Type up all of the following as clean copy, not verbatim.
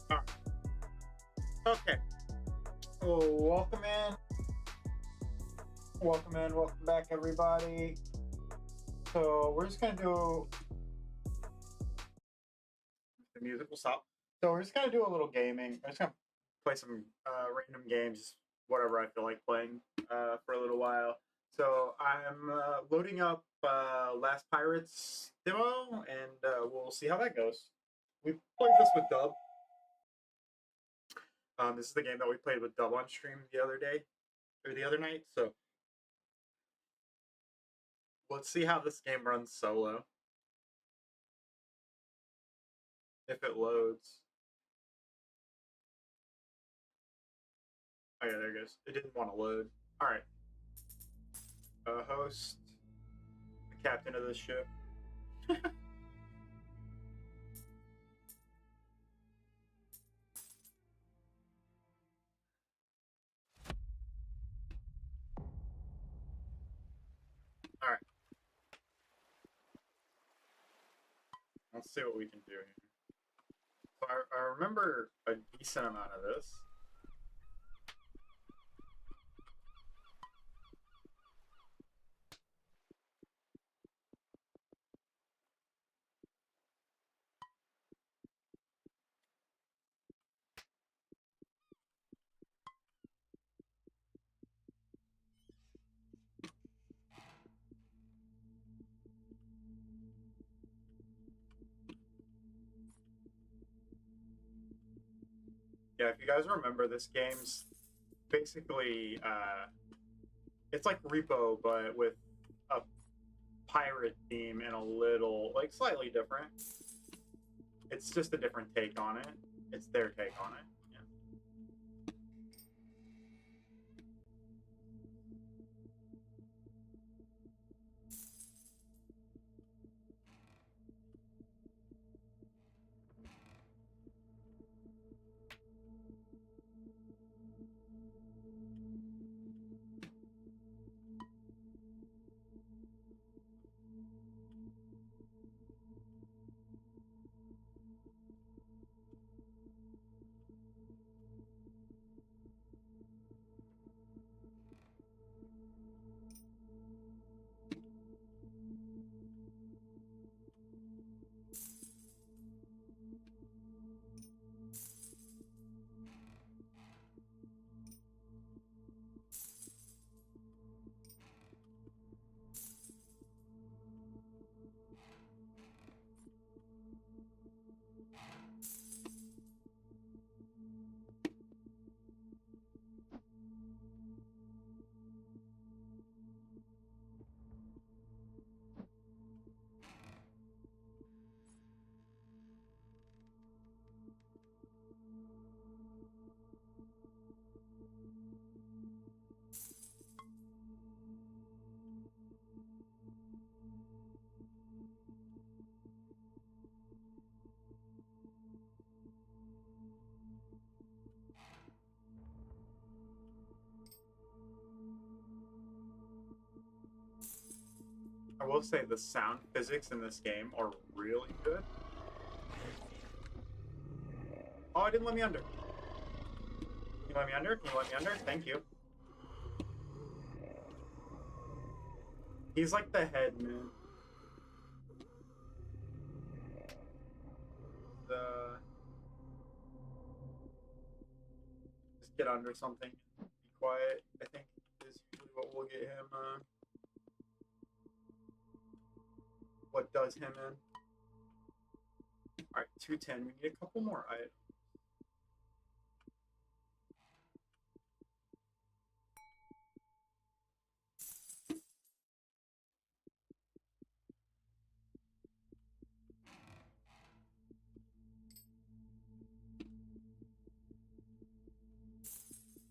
Alright. Okay. Oh, welcome in. Welcome back, everybody. So we're just gonna do the music will stop. So we're just gonna do a little gaming. I'm just gonna play some random games, whatever I feel like playing for a little while. So I'm loading up Last Pirates demo, and we'll see how that goes. We played this with Dub. This is the game that we played with Dub on stream the other day, or the other night. So let's see how this game runs solo. If it loads. Oh yeah, there it goes. It didn't want to load. Alright. Host. The captain of this ship. Alright. Let's see what we can do here. So I remember a decent amount of this. Yeah, if you guys remember, this game's basically it's like Repo, but with a pirate theme and a little, like, slightly different. It's just a different take on it. It's their take on it. Yeah. I will say the sound physics in this game are really good. Oh, it didn't let me under. Can you let me under? Can you let me under? Thank you. He's like the head, man. Just get under something. Be quiet, I think, is usually what will get him, what does him in. Alright, 210. We need a couple more items.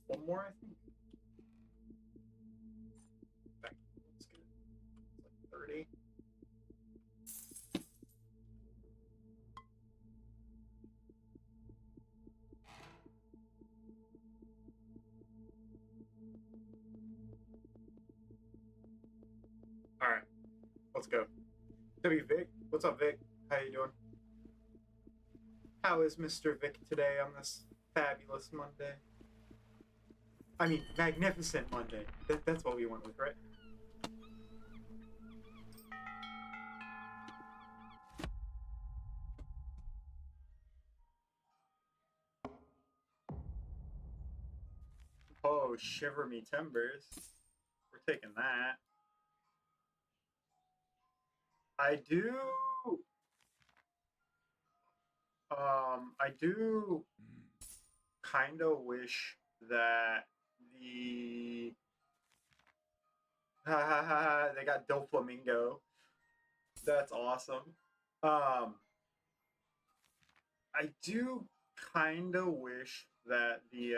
One more, I think. That's good. It's like 30. go. W Vic, what's up, Vic? How you doing? How is Mr. Vic today on this fabulous Monday? I mean, magnificent Monday. That's what we went with, right? Oh, shiver me timbers. We're taking that. I do kind of wish that the they got Doflamingo. That's awesome. I do kind of wish that the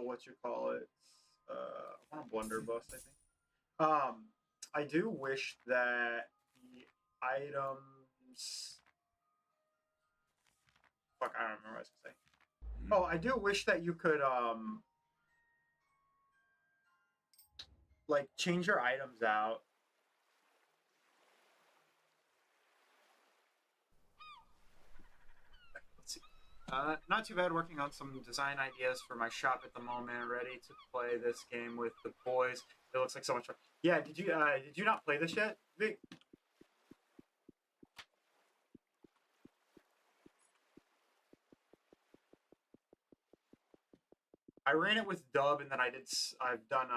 what you call it, I want a blunderbuss, I think. I do wish that the items. Fuck, I don't remember what I was gonna say. Oh, I do wish that you could like change your items out. Let's see. Not too bad. Working on some design ideas for my shop at the moment. Ready to play this game with the boys. It looks like so much fun. Yeah. Did you not play this yet, Vic? I ran it with Dub, and then I've done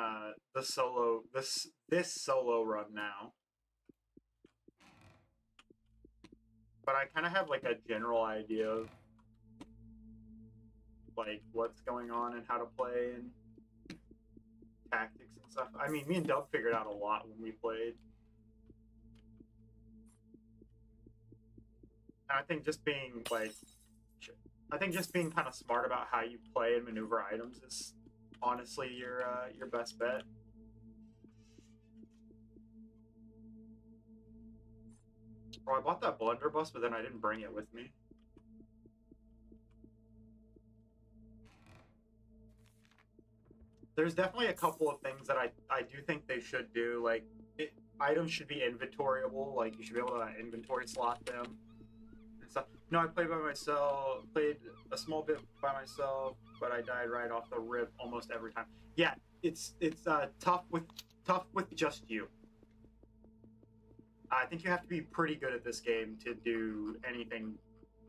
the solo this solo run now. But I kind of have like a general idea of like what's going on and how to play and tactics and stuff. I mean, me and Dub figured out a lot when we played. And I think just being kind of smart about how you play and maneuver items is honestly your best bet. Oh, I bought that blunderbuss, but then I didn't bring it with me. There's definitely a couple of things that I do think they should do. Like, items should be inventoryable. Like, you should be able to inventory slot them and stuff. No, I played by myself. Played a small bit by myself, but I died right off the rip almost every time. Yeah, it's tough with just you. I think you have to be pretty good at this game to do anything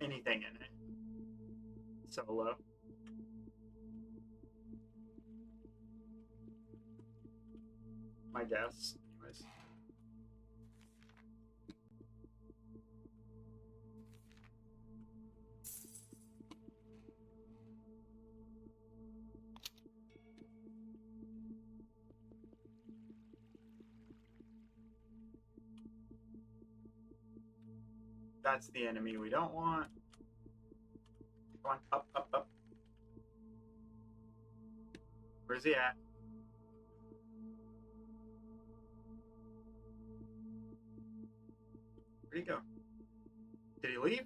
in it. Solo. My guess, anyways. That's the enemy we don't want. Come on, up, up, up. Where's he at? Where'd he go? Did he leave?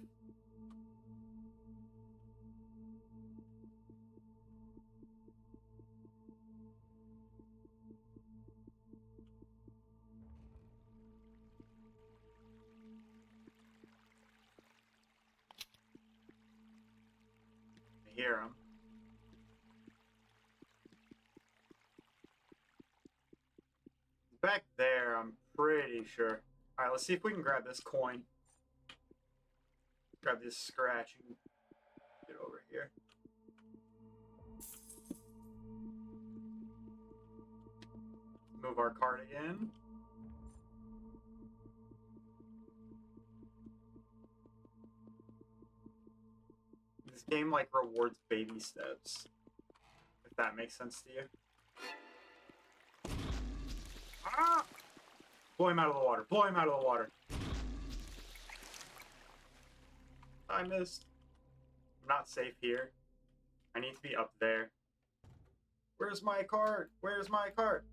I hear him. Back there, I'm pretty sure. Alright, let's see if we can grab this coin. Grab this scratch and get over here. Move our card again. This game like rewards baby steps. If that makes sense to you. Ah! Blow him out of the water. Blow him out of the water. I missed. I'm not safe here. I need to be up there. Where's my cart? Where's my cart?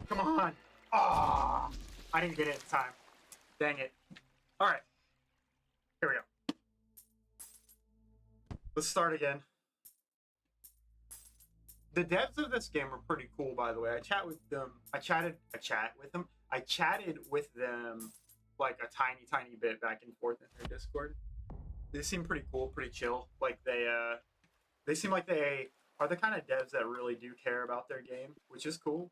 Come on. Ah! I didn't get it in time. Dang it. Alright. Here we go. Let's start again. The devs of this game are pretty cool, by the way. I chatted with them like a tiny bit back and forth in their Discord. They seem pretty cool, pretty chill. Like they seem like they are the kind of devs that really do care about their game, which is cool.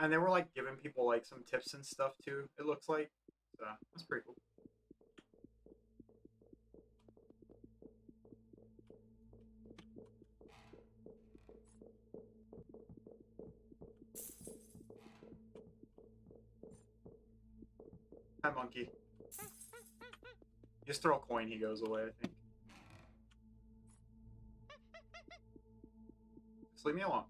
And they were like giving people like some tips and stuff too, it looks like. So that's pretty cool. Hi, monkey. Just throw a coin, he goes away, I think. Just leave me alone.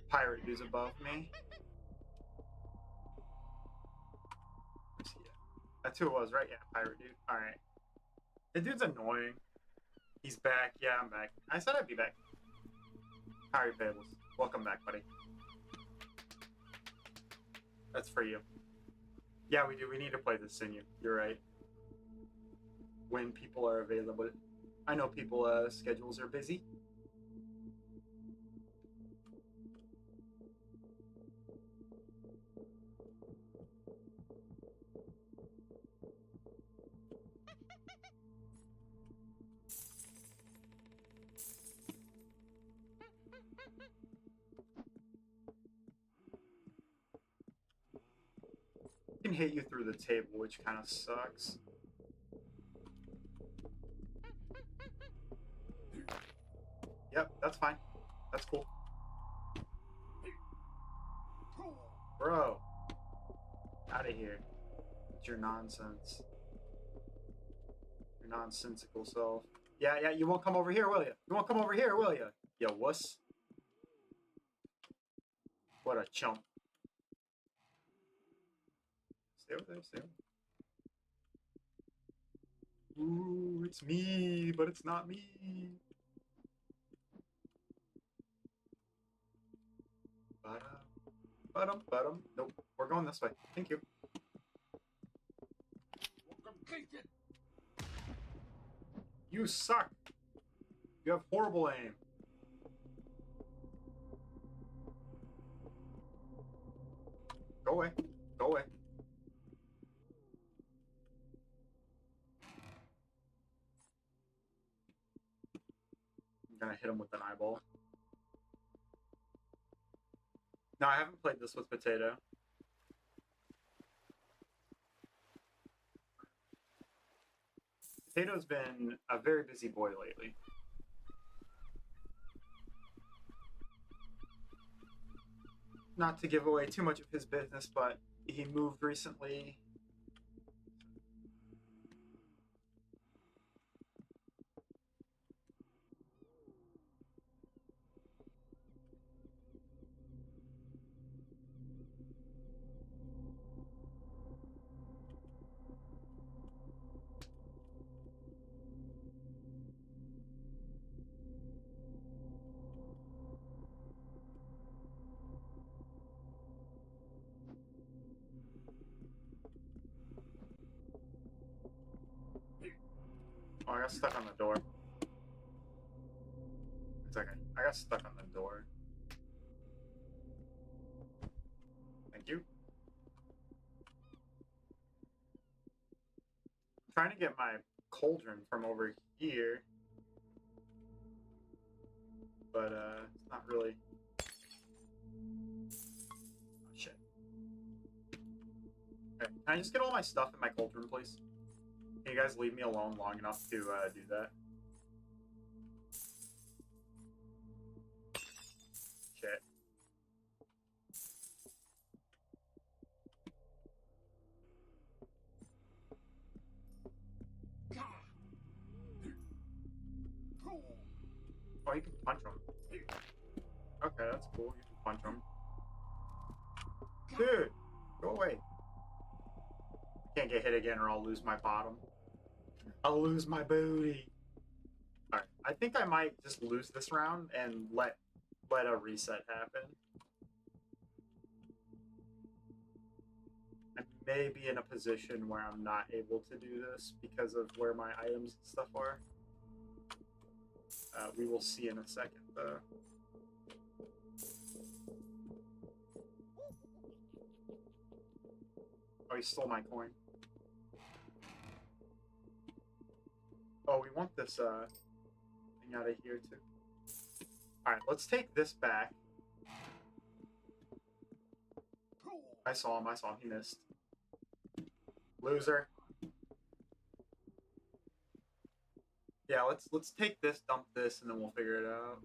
Pirate dude's above me. That's who it was, right? Yeah, pirate dude. Alright. The dude's annoying. He's back. Yeah, I'm back. I said I'd be back. How are you, Pables? Welcome back, buddy. That's for you. Yeah, we do. We need to play this in you. You're right. When people are available. I know people schedules are busy. Can hit you through the table, which kind of sucks. Yep, that's fine. That's cool. Bro, out of here. It's your nonsense. Your nonsensical self. Yeah, you won't come over here, will you? You won't come over here, will you? You wuss. What a chump. Stay over there, stay over there. Ooh, it's me, but it's not me. Ba-dum. Nope, we're going this way. Thank you. You suck. You have horrible aim. Go away. Go away. I'm gonna hit him with an eyeball. No, I haven't played this with Potato. Potato's been a very busy boy lately. Not to give away too much of his business, but he moved recently. Oh, I got stuck on the door. It's okay. I got stuck on the door. Thank you. I'm trying to get my cauldron from over here. But, it's not really... Oh, shit. Okay, can I just get all my stuff in my cauldron, please? Can you guys leave me alone long enough to do that? Shit. Oh, you can punch him. Okay, that's cool. You can punch him. Dude, go away. Can't get hit again or I'll lose my bottom. I'll lose my booty. Alright, I think I might just lose this round and let a reset happen. I may be in a position where I'm not able to do this because of where my items and stuff are. We will see in a second, though. Oh, he stole my coin. Oh, we want this thing out of here, too. Alright, let's take this back. I saw him, he missed. Loser. Yeah, let's take this, dump this, and then we'll figure it out.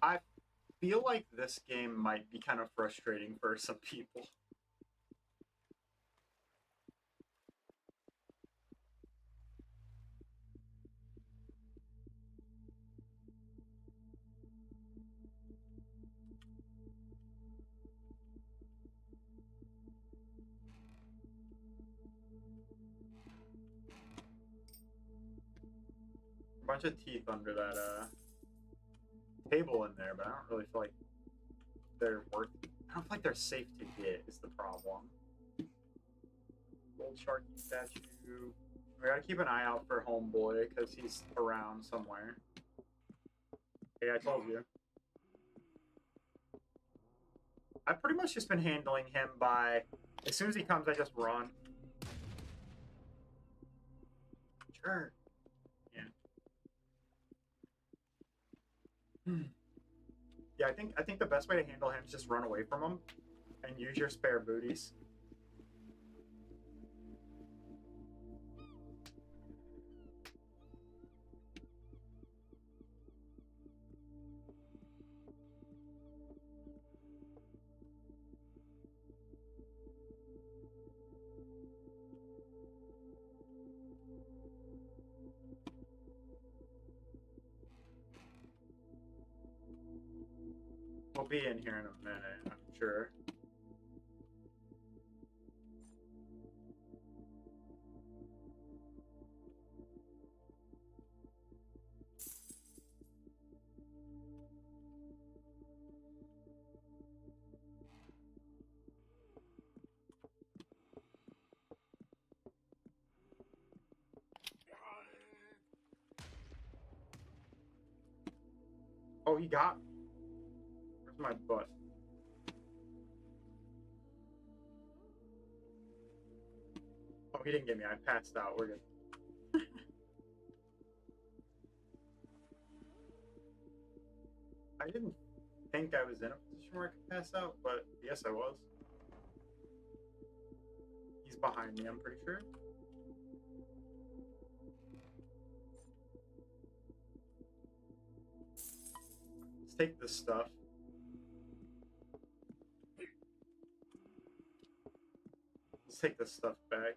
I feel like this game might be kind of frustrating for some people. A bunch of teeth under that table in there, but I don't really feel like they're worth. I don't feel like they're safe to get. Is the problem? Gold Sharky statue. We gotta keep an eye out for Homeboy because he's around somewhere. Hey, I told you. I've pretty much just been handling him by as soon as he comes, I just run. Sure. Yeah, I think the best way to handle him is just run away from him and use your spare booties. We'll be in here in a minute, I'm sure. Oh, he got me. Where's my butt? Oh, he didn't get me. I passed out. We're good. I didn't think I was in a position where I could pass out, but yes, I was. He's behind me, I'm pretty sure. Let's take this stuff. Let's take this stuff back.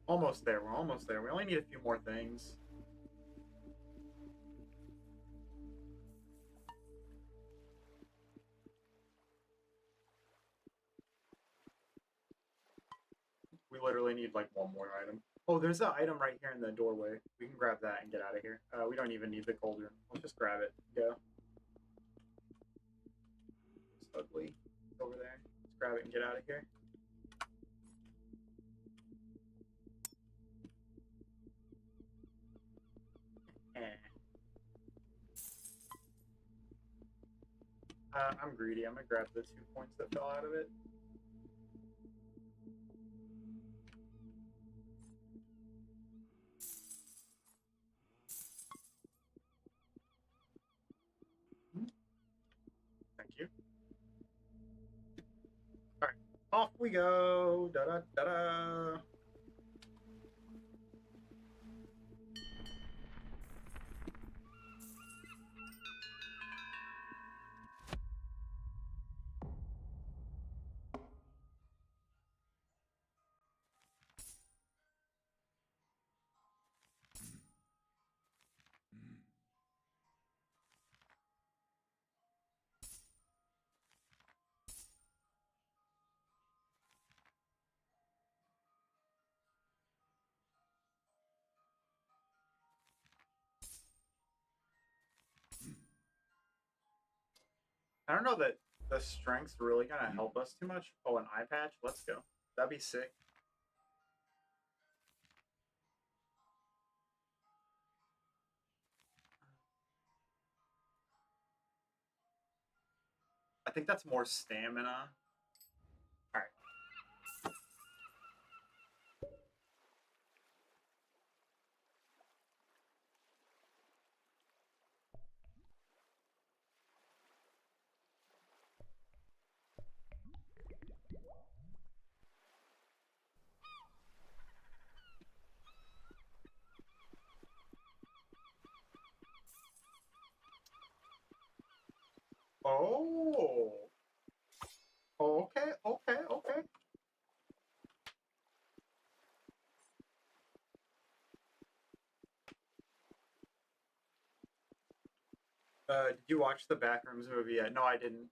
Almost there. We're almost there. We only need a few more things. We literally need like one more item. Oh, there's an item right here in the doorway. We can grab that and get out of here. We don't even need the cauldron. Let's just grab it. Go. It's ugly. It's over there. Let's grab it and get out of here. I'm greedy. I'm gonna grab the 2 points that fell out of it. Thank you. All right, off we go. Da da da da. I don't know that the strength's really gonna help us too much. Oh, an eye patch? Let's go. That'd be sick. I think that's more stamina. Alright. Oh. Okay, okay, okay. Did you watch the Backrooms movie yet? No, I didn't.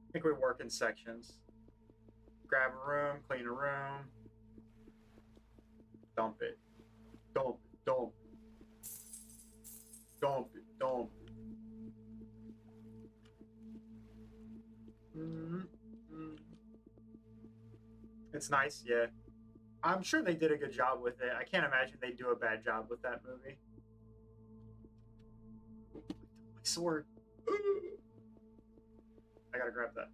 I think we work in sections. Grab a room, clean a room, dump it. Dump it, dump it. Dump it, dump it. It's nice, yeah. I'm sure they did a good job with it. I can't imagine they do a bad job with that movie. My sword. I gotta grab that.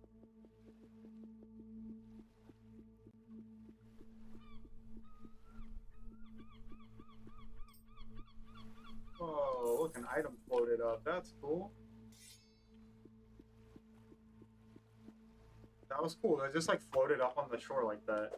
Oh, look, an item floated up. That's cool. That was cool. It just like floated up on the shore like that.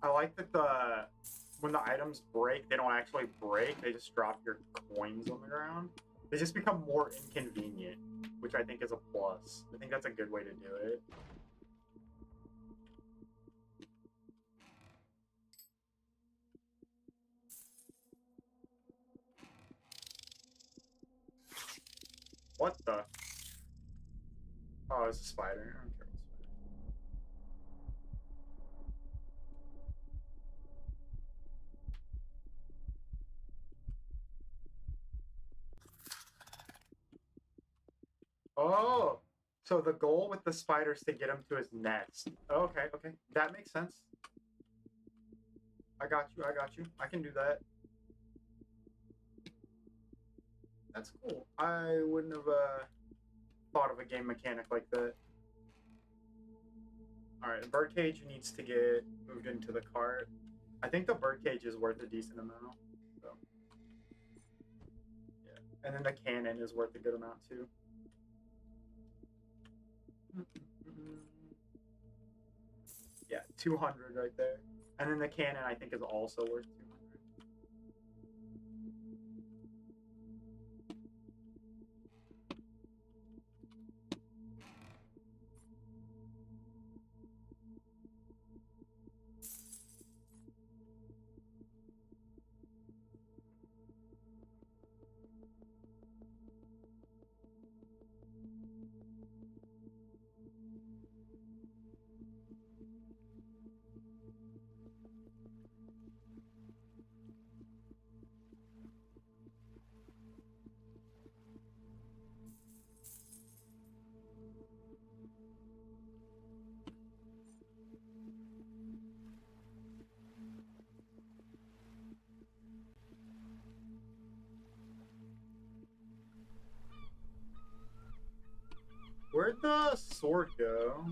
I like that when the items break, they don't actually break. They just drop your coins on the ground. They just become more inconvenient, which I think is a plus. I think that's a good way to do it. What the? Oh, it's a spider. I don't care. Oh, so the goal with the spider is to get him to his nest. Okay, okay. That makes sense. I got you, I got you. I can do that. That's cool. I wouldn't have thought of a game mechanic like that. Alright, the birdcage needs to get moved into the cart. I think the birdcage is worth a decent amount. So, yeah. And then the cannon is worth a good amount too. Yeah, 200 right there. And then the cannon I think is also worth 200. Where'd the sword go?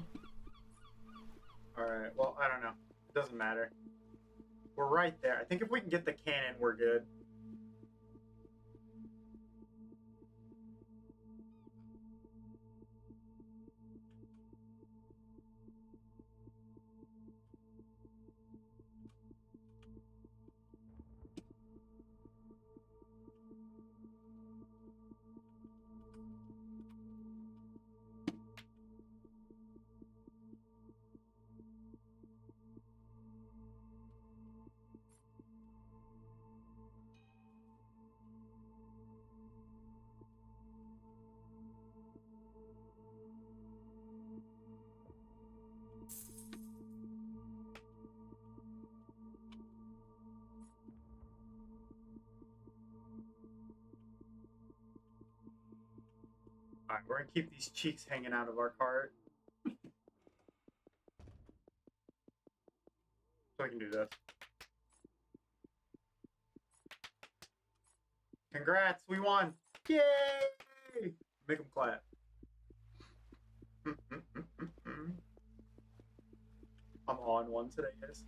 Alright, well, I don't know. It doesn't matter. We're right there. I think if we can get the cannon, we're good. Alright, we're gonna keep these cheeks hanging out of our cart. So I can do this. Congrats, we won! Yay! Make them clap. I'm on one today, guys.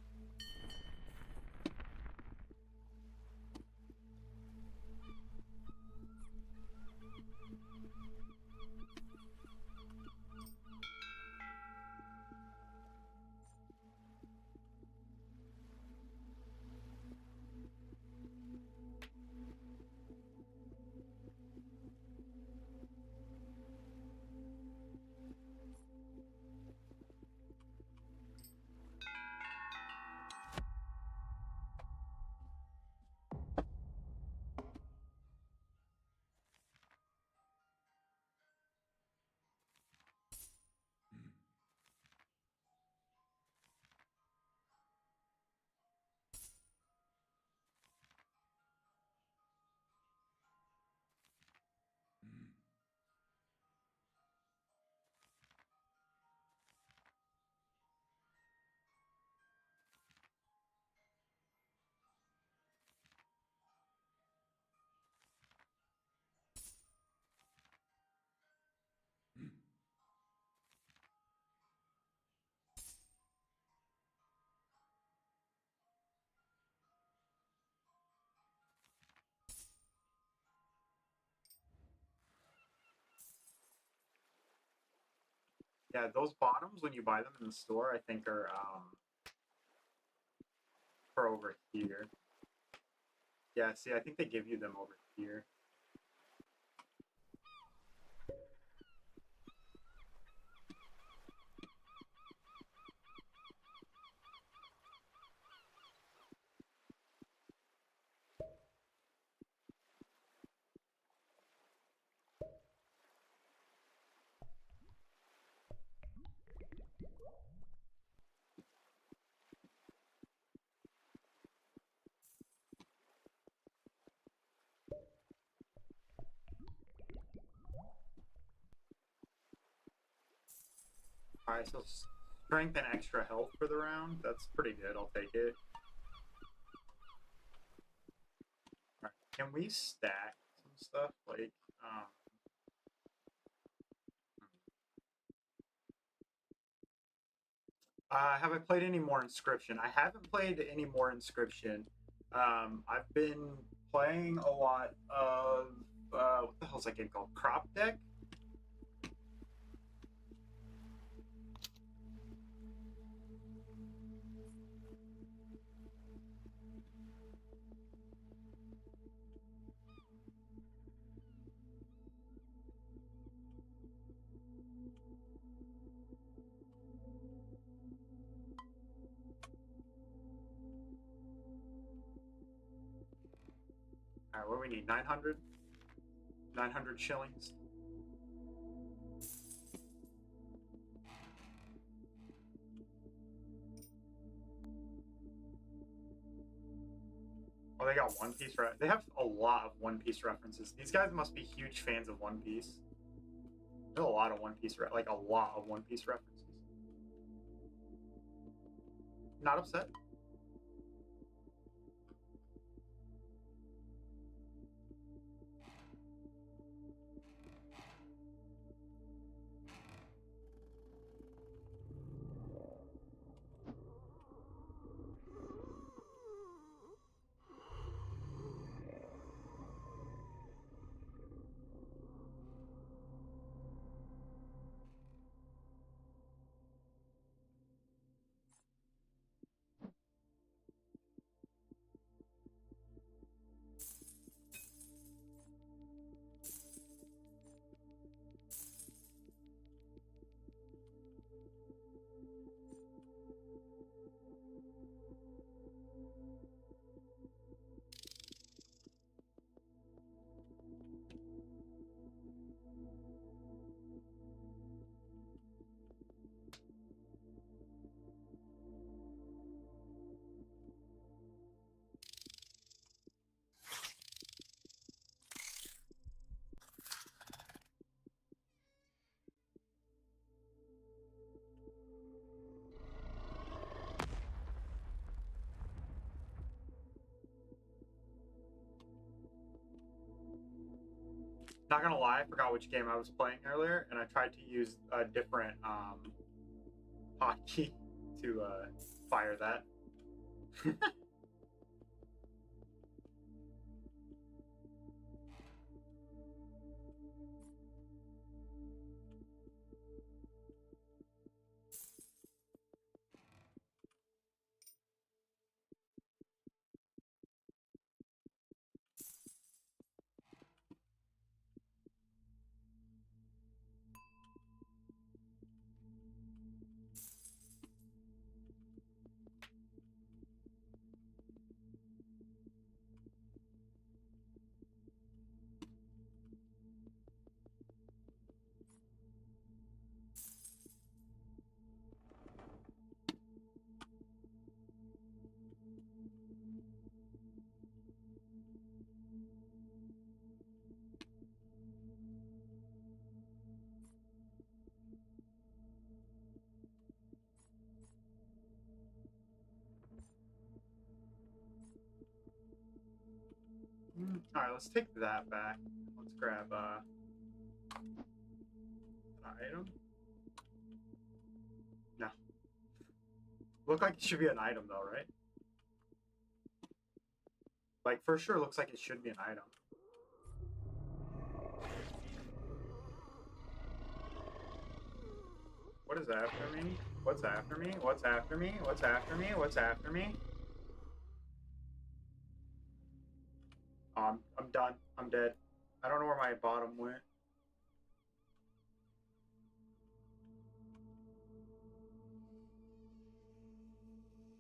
Yeah, those bottoms, when you buy them in the store, I think are for over here. Yeah, see, I think they give you them over here. Alright, so strength and extra health for the round. That's pretty good. I'll take it. Alright, can we stack some stuff? Like, have I played any more Inscription? I haven't played any more Inscription. I've been playing a lot of, what the hell's that game called? Crop Deck? Alright, what do we need? 900? 900 shillings? Oh, they got One Piece. They have a lot of One Piece references. These guys must be huge fans of One Piece. There's a lot of One Piece, like a lot of One Piece references. Not upset. not gonna lie, I forgot which game I was playing earlier, and I tried to use a different hotkey to fire that. All right, let's take that back. Let's grab an item. No. Look like it should be an item though, right? Like for sure looks like it should be an item. What is after me? What's after me? What's after me? What's after me? What's after me? I'm done. I'm dead. I don't know where my bottom went.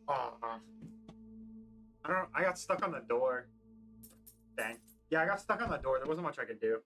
Oh, I don't. I got stuck on the door. Dang. Yeah, I got stuck on the door. There wasn't much I could do.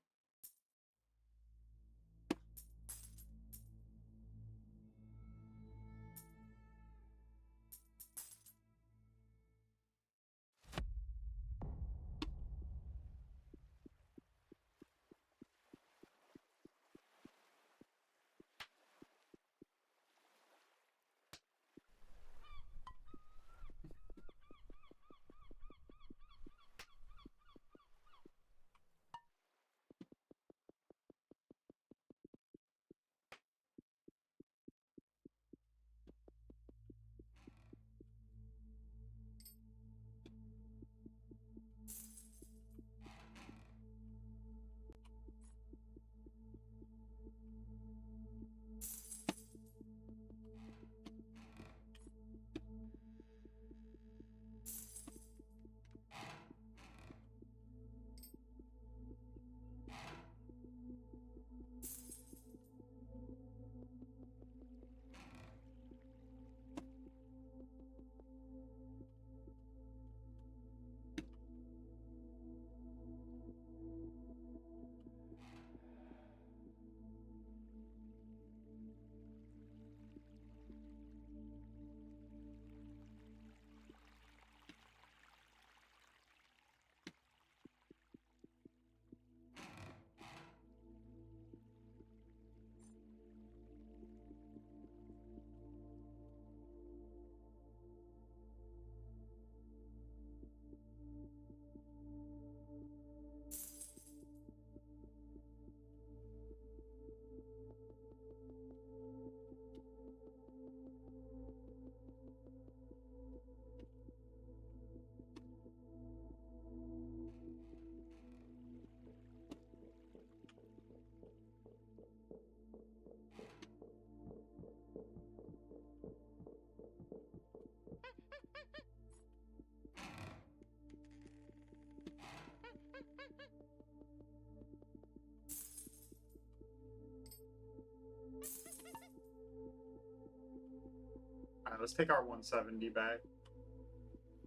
All right, let's take our 170 back.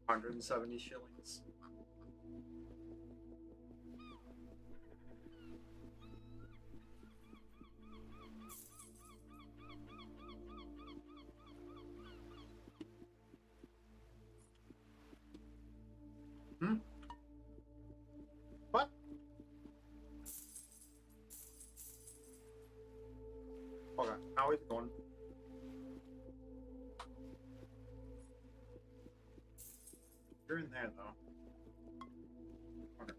170 shillings. Hmm? What? Okay, how is it going? You're in there though. Okay.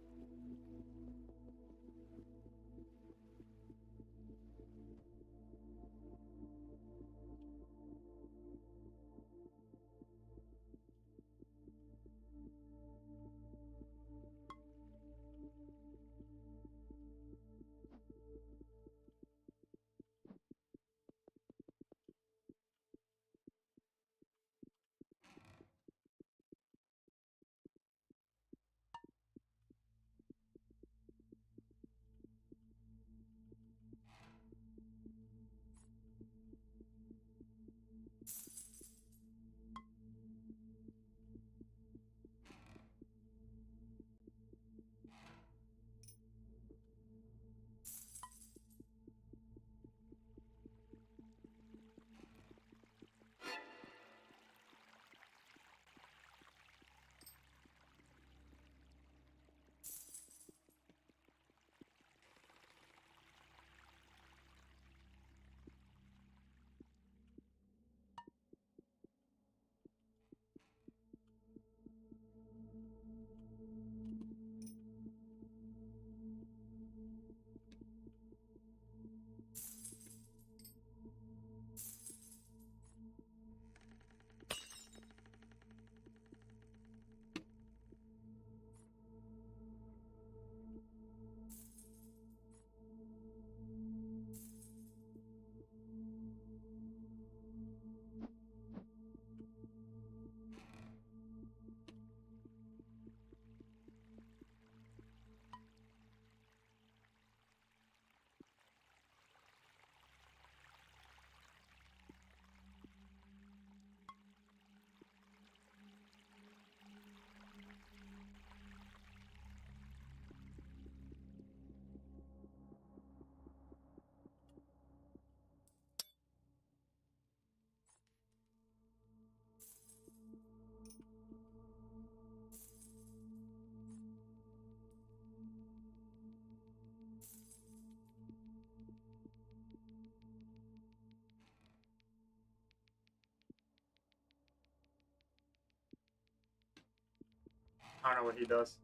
I don't know what he does.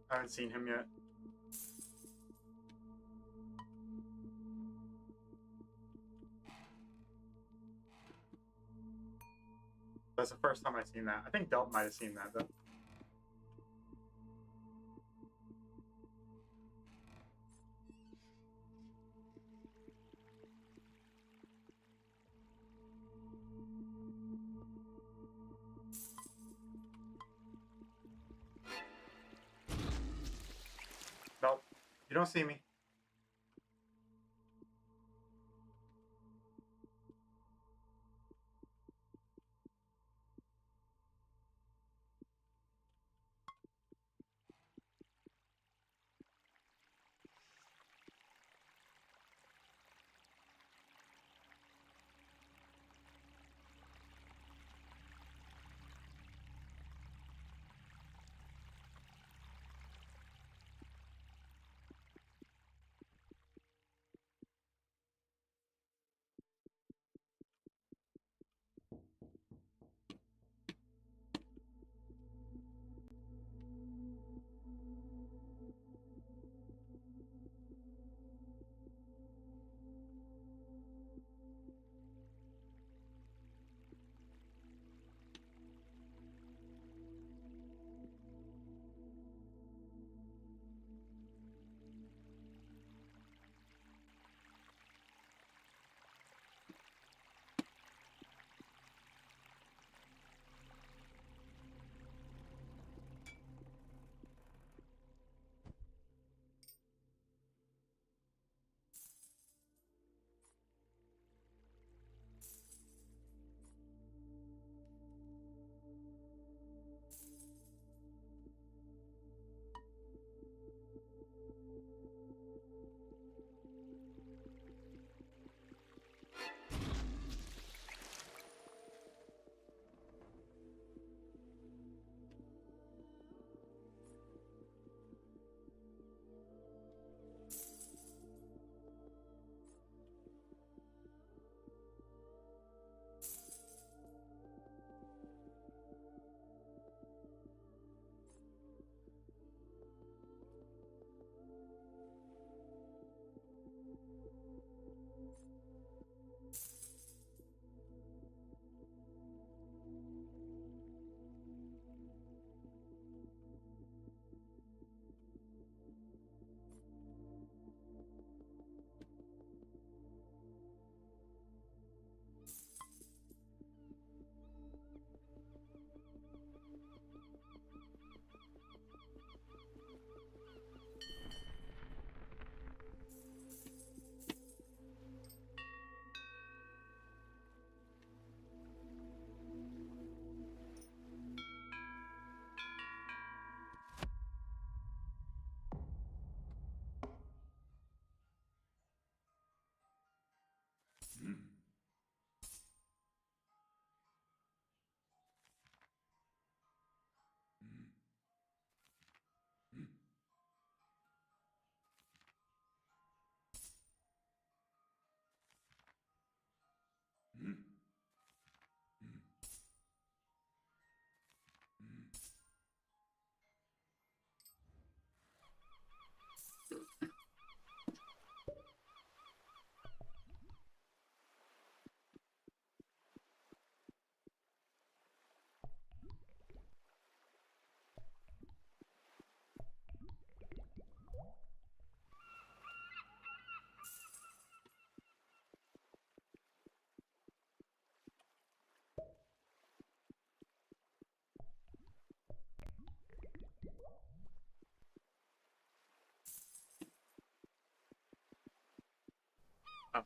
I haven't seen him yet. That's the first time I've seen that. I think Delp might have seen that, though. Delp, you don't see me.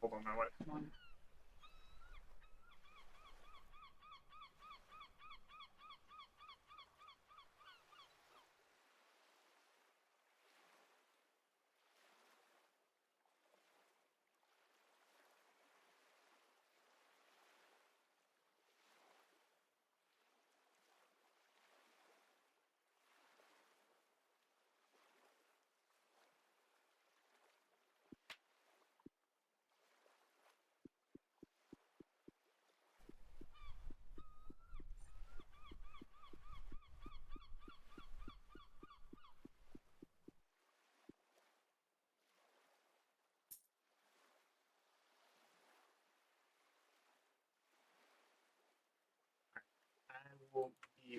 Hold on, my way. Come on.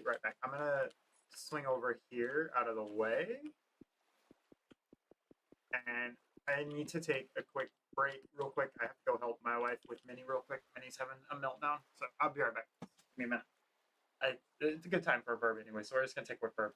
right back. I'm gonna swing over here out of the way. And I need to take a quick break real quick. I have to go help my wife with Minnie real quick. Minnie's having a meltdown, so I'll be right back. Give me a minute. It's a good time for a burp anyway, so we're just gonna take a quick burp.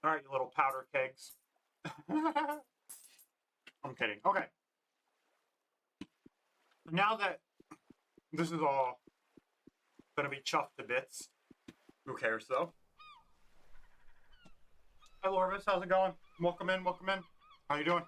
All right, you little powder kegs. I'm kidding. Okay. Now that this is all gonna be chuffed to bits, who cares though? Hi, Lorvis. How's it going? Welcome in. Welcome in. How you doing?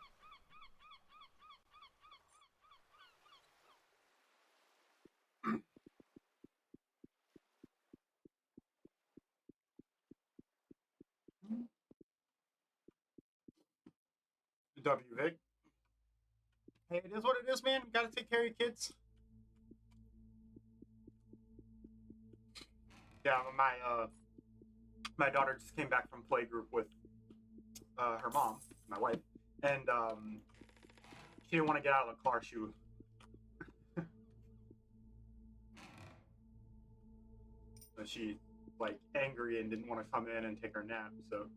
W Vic. Hey, it is what it is, man. You gotta take care of your kids. Yeah, my daughter just came back from playgroup with her mom, my wife, and she didn't want to get out of the car. She was she like angry and didn't want to come in and take her nap. So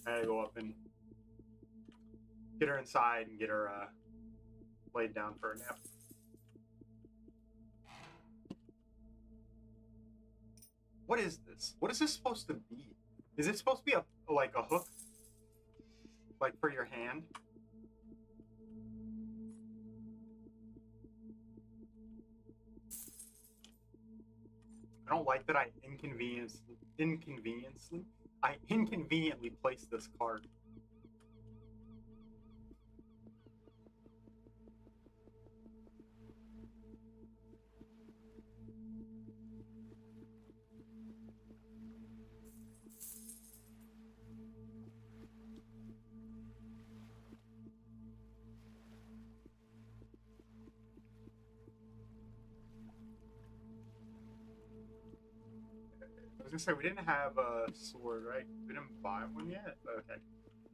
I had to go up and get her inside and get her laid down for a nap. What is this? What is this supposed to be? Is it supposed to be like a hook? Like for your hand? I don't like that I inconveniently placed this card. I was gonna say, we didn't have a sword, right? We didn't buy one yet? Okay.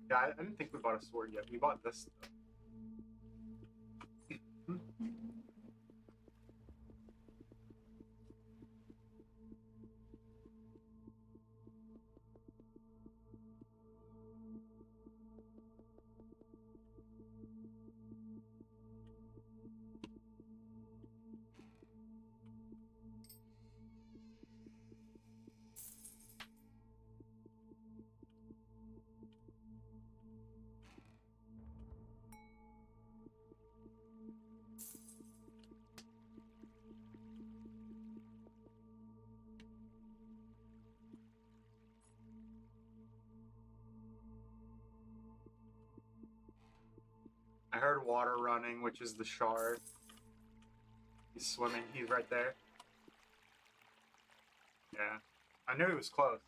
Yeah, I didn't think we bought a sword yet. We bought this stuff. I heard water running, which is the shard. He's swimming. He's right there. Yeah. I knew he was close.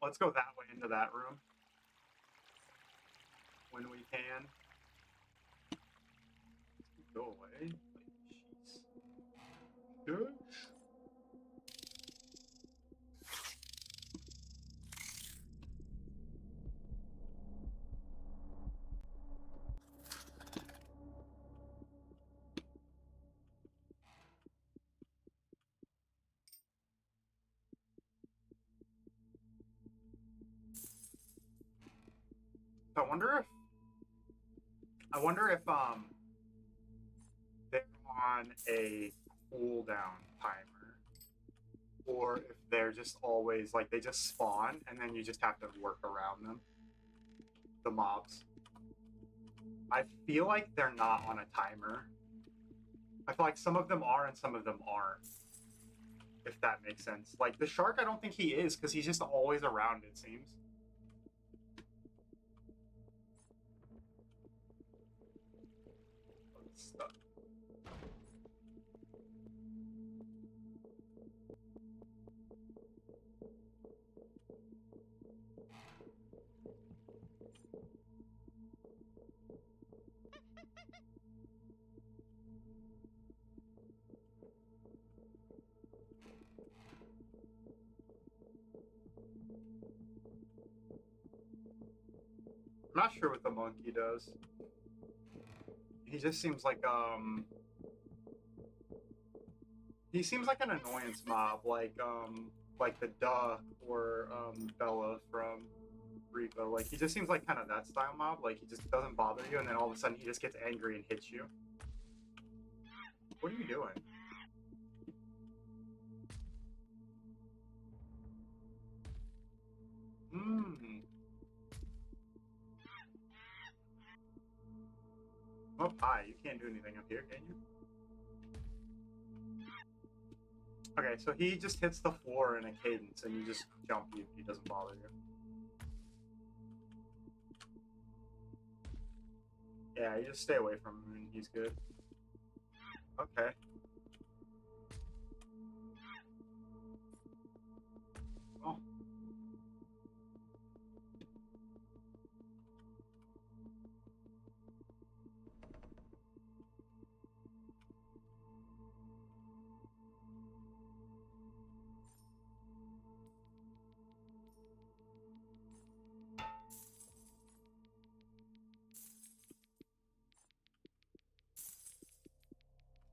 Let's go that way into that room. When we can. Go away. Jeez. Good. I wonder if they're on a cooldown timer, or if they're just always like they just spawn and then you just have to work around them. The mobs. I feel like they're not on a timer. I feel like some of them are and some of them aren't. If that makes sense. Like the shark, I don't think he is because he's just always around. It seems. Stuck. I'm not sure what the monkey does. He just seems like he seems like an annoyance mob, like the Duck or Bella from Rico. Like he just seems like kind of that style mob. Like he just doesn't bother you, and then all of a sudden he just gets angry and hits you. What are you doing? Hmm. Up high. You can't do anything up here, can you? Okay, so he just hits the floor in a cadence, and you just jump. He doesn't bother you. Yeah, you just stay away from him, and he's good. Okay. Oh.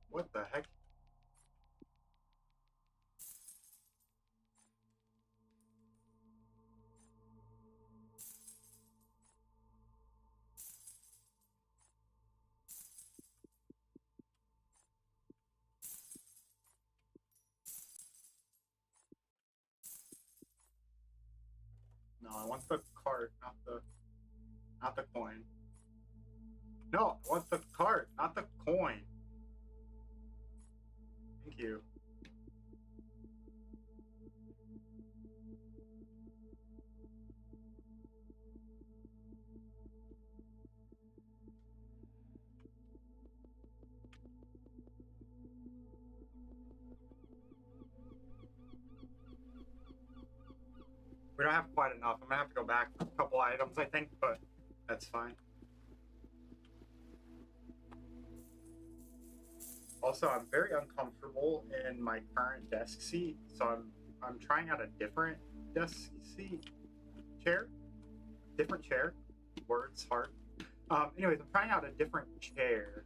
What the heck? No, I want the cart, not the coin. No, I want the cart, not the coin. Thank you. We don't have quite enough. I'm gonna have to go back a couple items, I think, but that's fine. Also, I'm very uncomfortable in my current desk seat, so I'm trying out a different desk seat chair. Different chair. Words hard. Anyways, I'm trying out a different chair.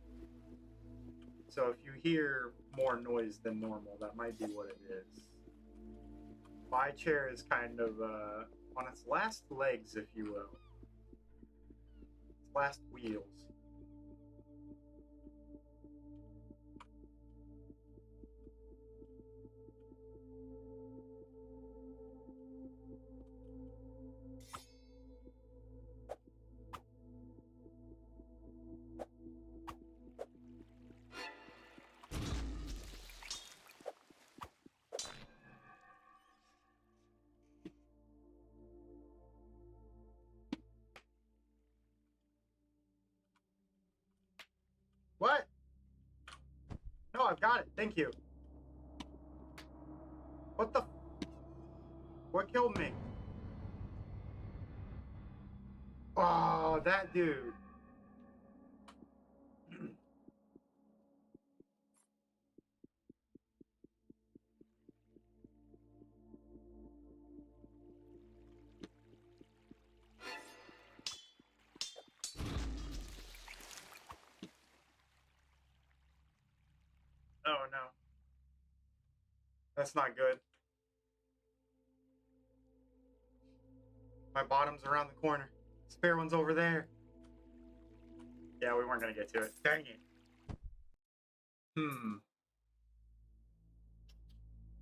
So if you hear more noise than normal, that might be what it is. My chair is kind of on its last legs, if you will. Its last wheels. What? No, I've got it. Thank you. What the? What killed me? Oh, that dude. Oh no. That's not good. My bottom's around the corner. Spare one's over there. Yeah, we weren't gonna get to it. Dang it.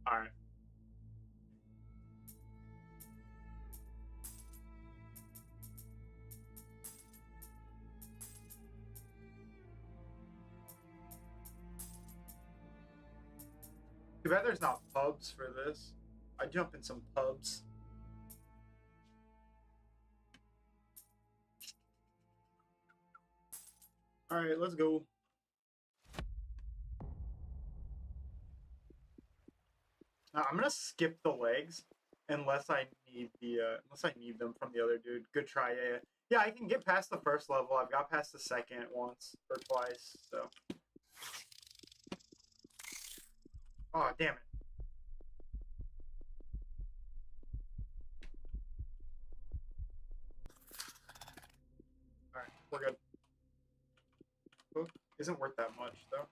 Alright. Too bad there's not pubs for this. I'd jump in some pubs. Alright, let's go. I'm gonna skip the legs unless I need them from the other dude. Good try, yeah. Yeah, I can get past the first level. I've got past the second once or twice, so. Oh, damn it. Alright, we're good. Book isn't worth that much, though.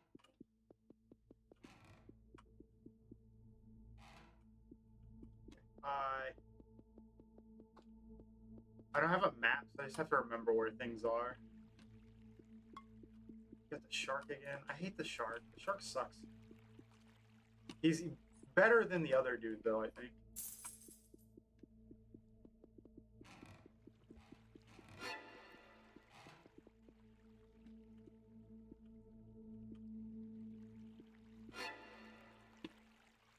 I don't have a map, so I just have to remember where things are. Got the shark again. I hate the shark. The shark sucks. He's better than the other dude, though, I think.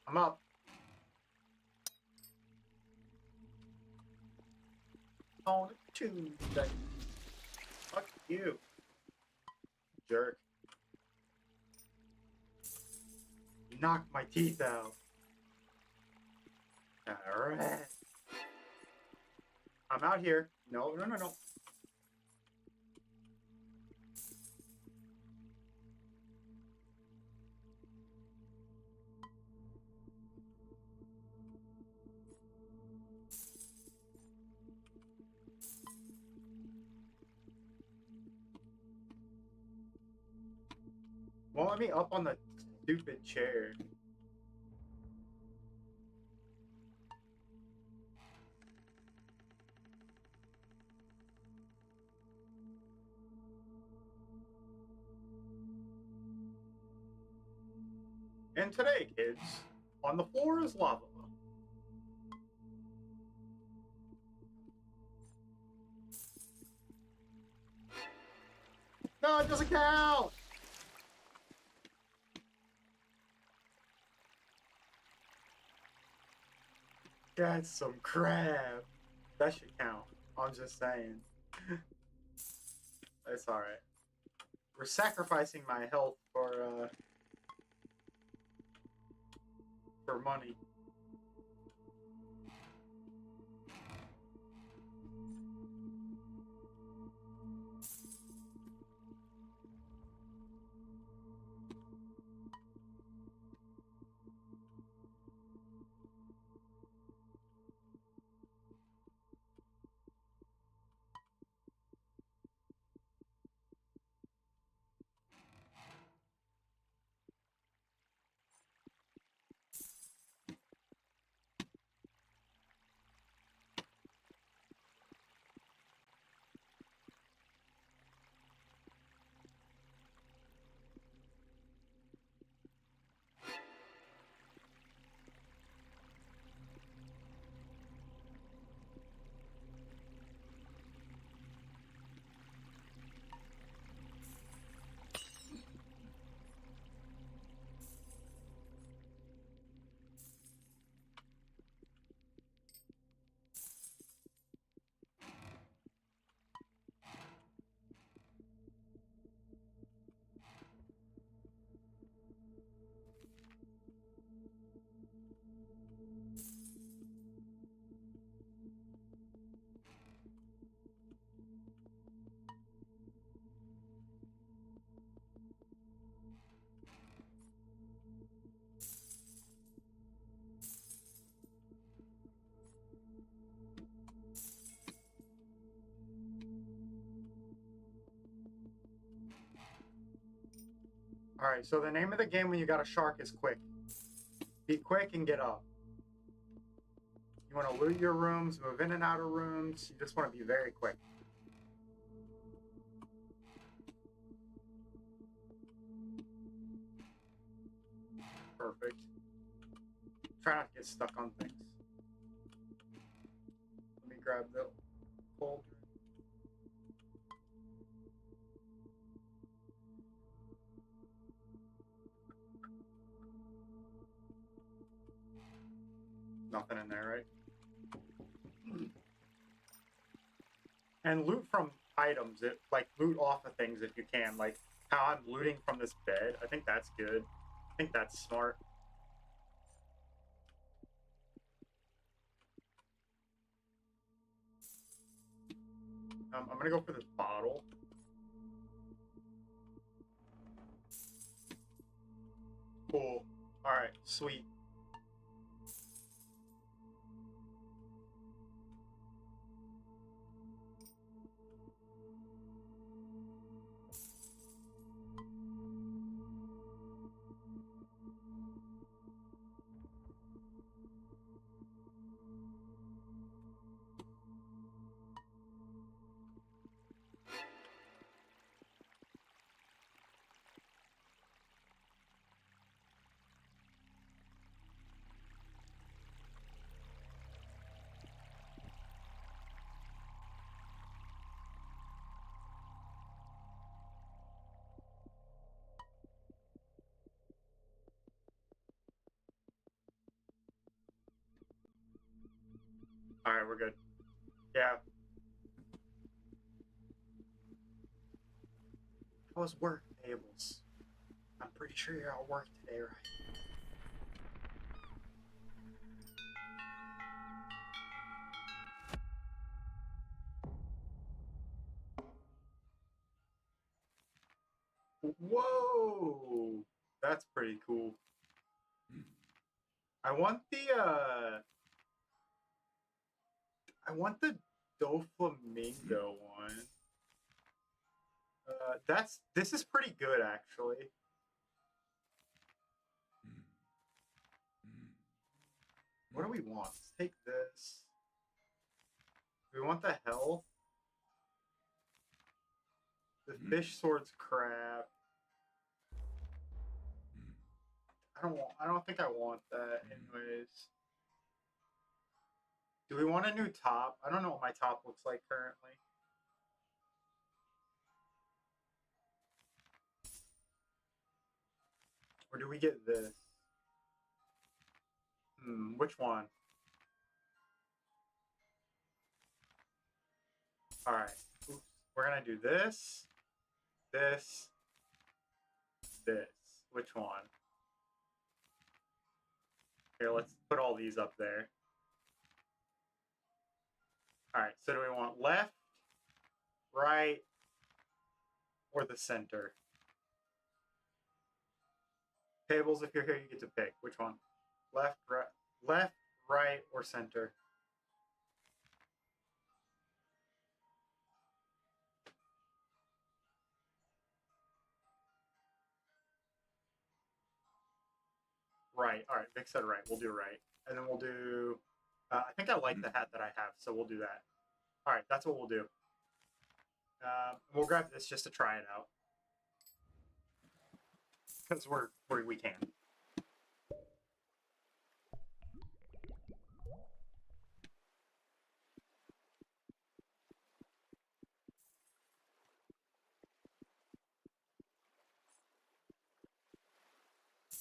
I'm up. On Tuesday. Fuck you. Jerk. You knocked my teeth out. Alright. I'm out here. No. Won't let me up on the stupid chair. And today, kids, on the floor is lava. No, it doesn't count! That's some crap. That should count. I'm just saying. It's alright. We're sacrificing my health for money. Alright, so the name of the game when you got a shark is quick. Be quick and get up. You want to loot your rooms, move in and out of rooms. You just want to be very quick. Perfect. Try not to get stuck on things. Let me grab the cold. Nothing in there, right? And loot from items. Like loot off of things if you can. Like how I'm looting from this bed. I think that's good. I think that's smart. I'm gonna go for this bottle. Cool. Alright, sweet. All right, we're good. Yeah. How was work, Pables? I'm pretty sure you're at work today, right? Whoa! That's pretty cool. I want the Doflamingo one. This is pretty good actually. What do we want? Let's take this. We want the health. The fish sword's crap. I don't think I want that anyways. Do we want a new top? I don't know what my top looks like currently. Or do we get this? Which one? Alright. We're gonna do this, this, this. Which one? Here, let's put all these up there. Alright, so do we want left, right, or the center? Pables, if you're here, you get to pick. Which one? Left, right, or center? Right. All right. Vic said right. We'll do right. And then we'll do... I think I like the hat that I have, so we'll do that. All right. That's what we'll do. We'll grab this just to try it out. Because we can.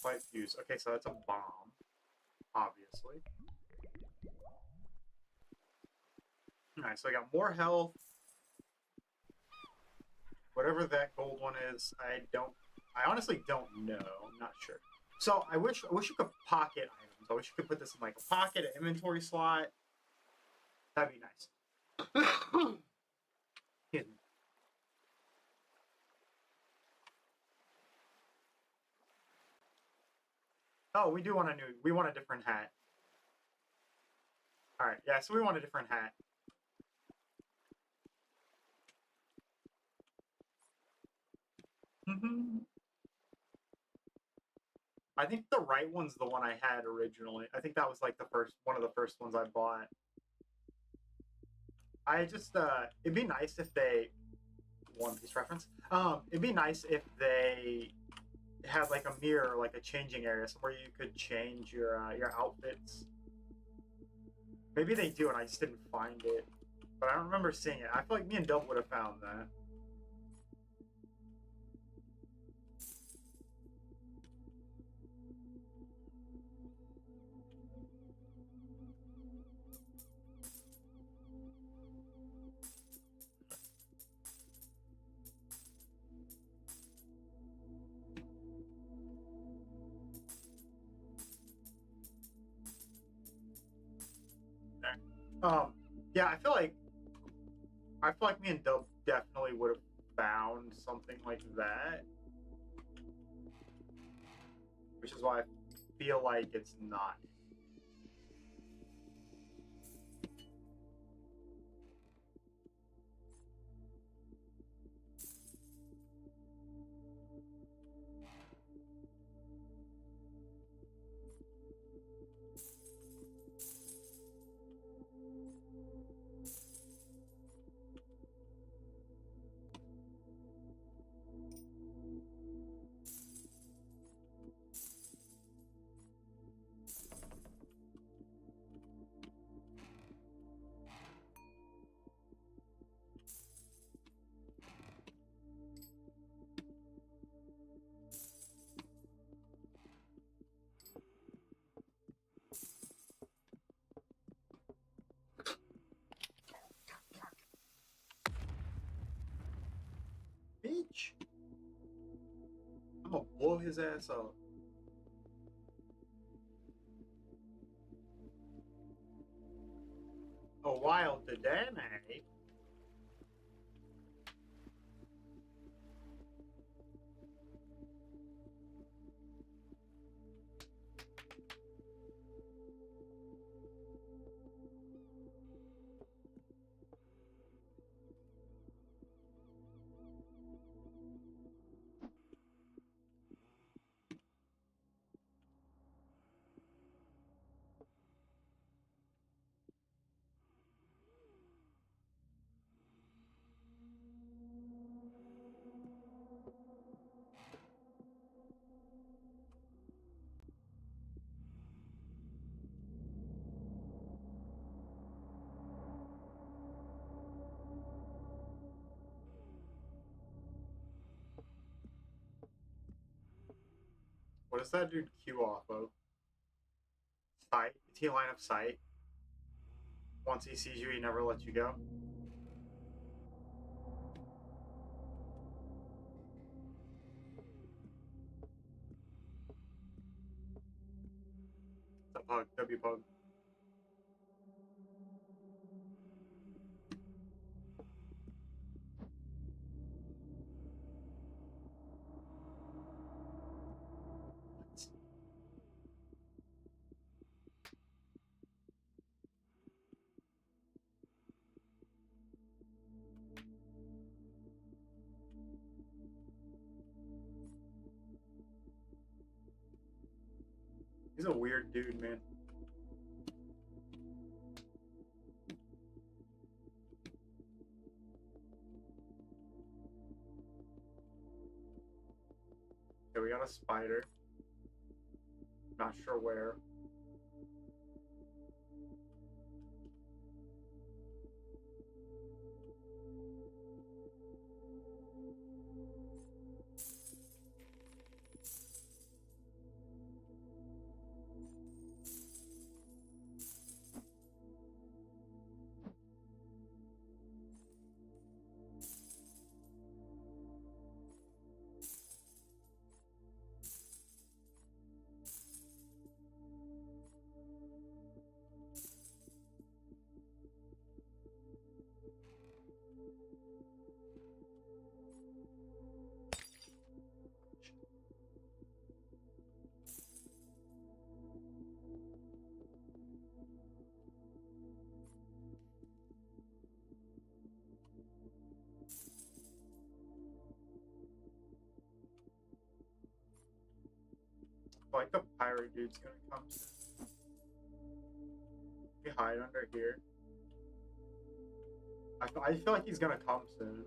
Quite fuse. Okay, so that's a bomb. Obviously. Alright, so I got more health. Whatever that gold one is, I honestly don't know. I'm not sure. So I wish you could pocket items. I wish you could put this in like a pocket, an inventory slot. That'd be nice. Excuse me. Oh, we want a different hat. Alright, yeah, so we want a different hat. I think the right one's the one I had originally. I think that was like one of the first ones I bought. I just it'd be nice if they One Piece reference. It'd be nice if they had like a mirror, like a changing area, somewhere you could change your outfits. Maybe they do, and I just didn't find it. But I don't remember seeing it. I feel like me and Dub would have found that. Yeah, I feel like me and Dub definitely would have found something like that. Which is why I feel like it's not. bitch. I'm gonna blow his ass up. A wild Didane. What does that dude queue off of? Sight? Is he line of sight? Once he sees you, he never lets you go? It's a pug, W pug. He's a weird dude, man. Okay, we got a spider. Not sure where. I like the pirate dude's gonna come soon. We hide under here. I feel like he's gonna come soon.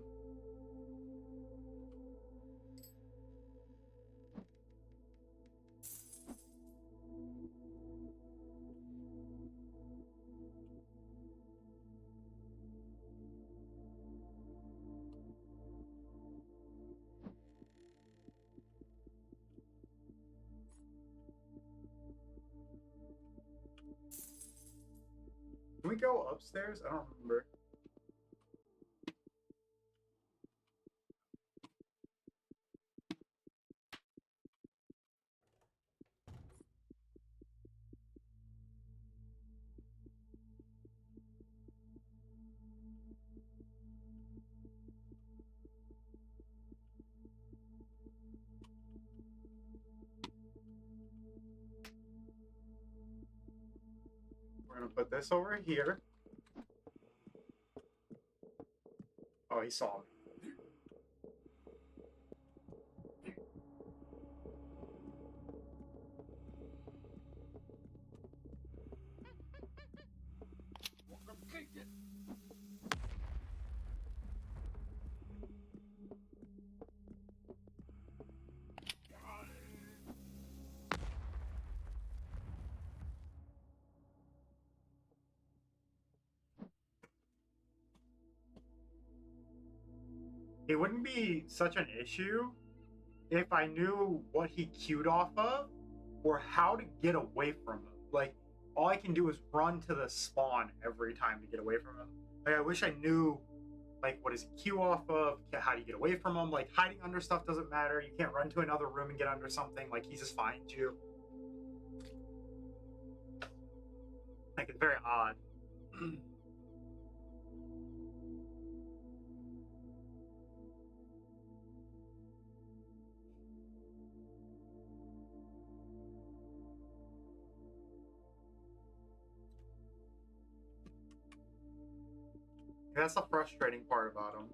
Can we go upstairs? I don't remember. We're gonna put this over here. Oh, he saw me. It wouldn't be such an issue if I knew what he queued off of or how to get away from him. Like, all I can do is run to the spawn every time to get away from him. Like, I wish I knew Like, what does he queue off of? How do you get away from him? Like, hiding under stuff doesn't matter. You can't run to another room and get under something. Like, he just finds you. Like, it's very odd. That's the frustrating part about him.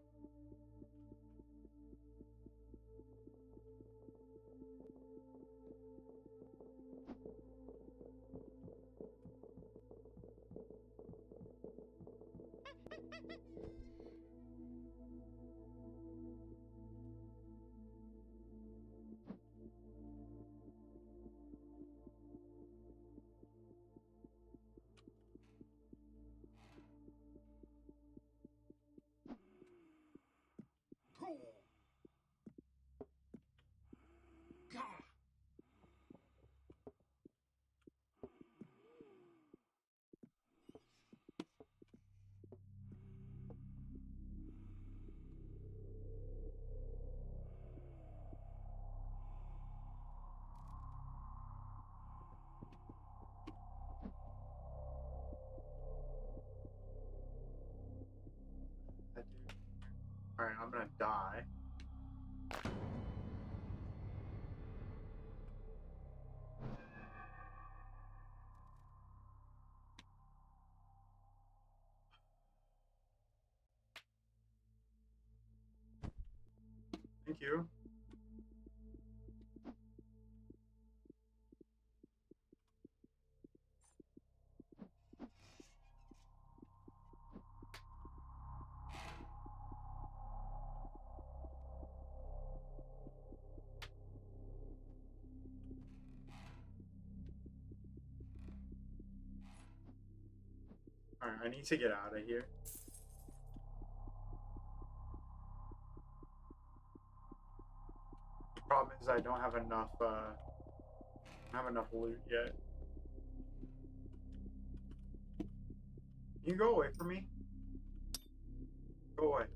Alright, I'm gonna die. Thank you. Alright, I need to get out of here. The problem is I don't have enough loot yet. Can you go away from me? Go away.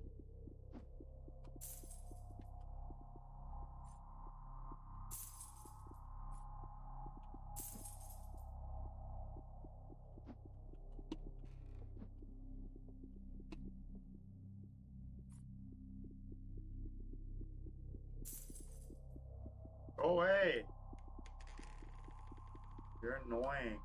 Go away. You're annoying.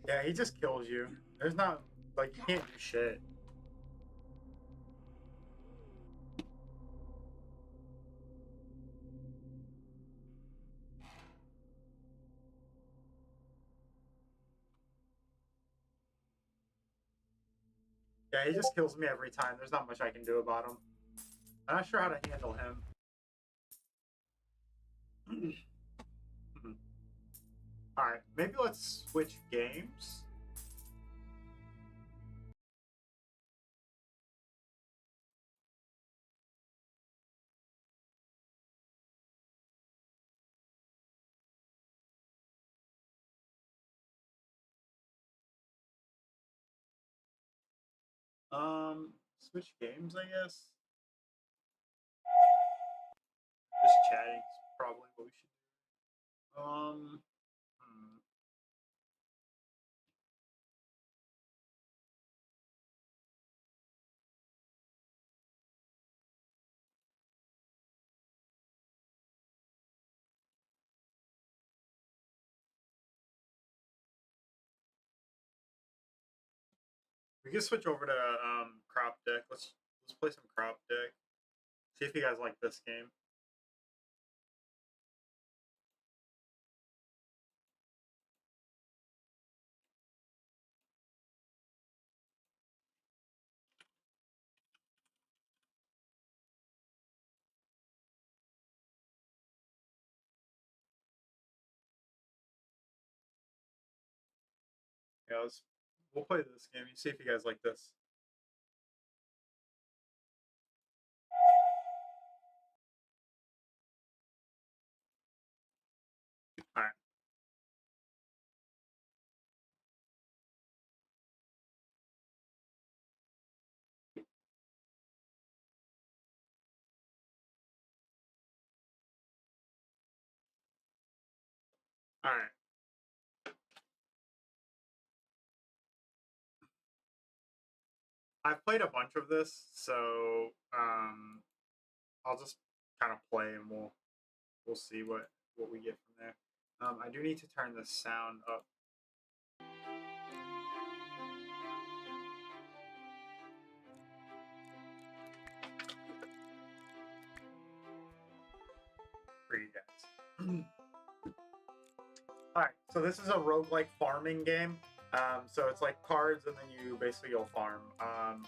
Yeah, he just kills you. There's not, like, you can't do shit. Yeah, he just kills me every time. There's not much I can do about him. I'm not sure how to handle him. Alright, maybe let's switch games. Switch games, I guess. Just chatting is probably what we should do. We can switch over to crop deck. Let's play some crop deck. See if you guys like this game. Yeah, we'll play this game. You see if you guys like this. All right. All right. I've played a bunch of this, so I'll just kind of play and we'll see what we get from there. I do need to turn the sound up. For you guys. Alright, so this is a roguelike farming game. So it's like cards and then you'll farm.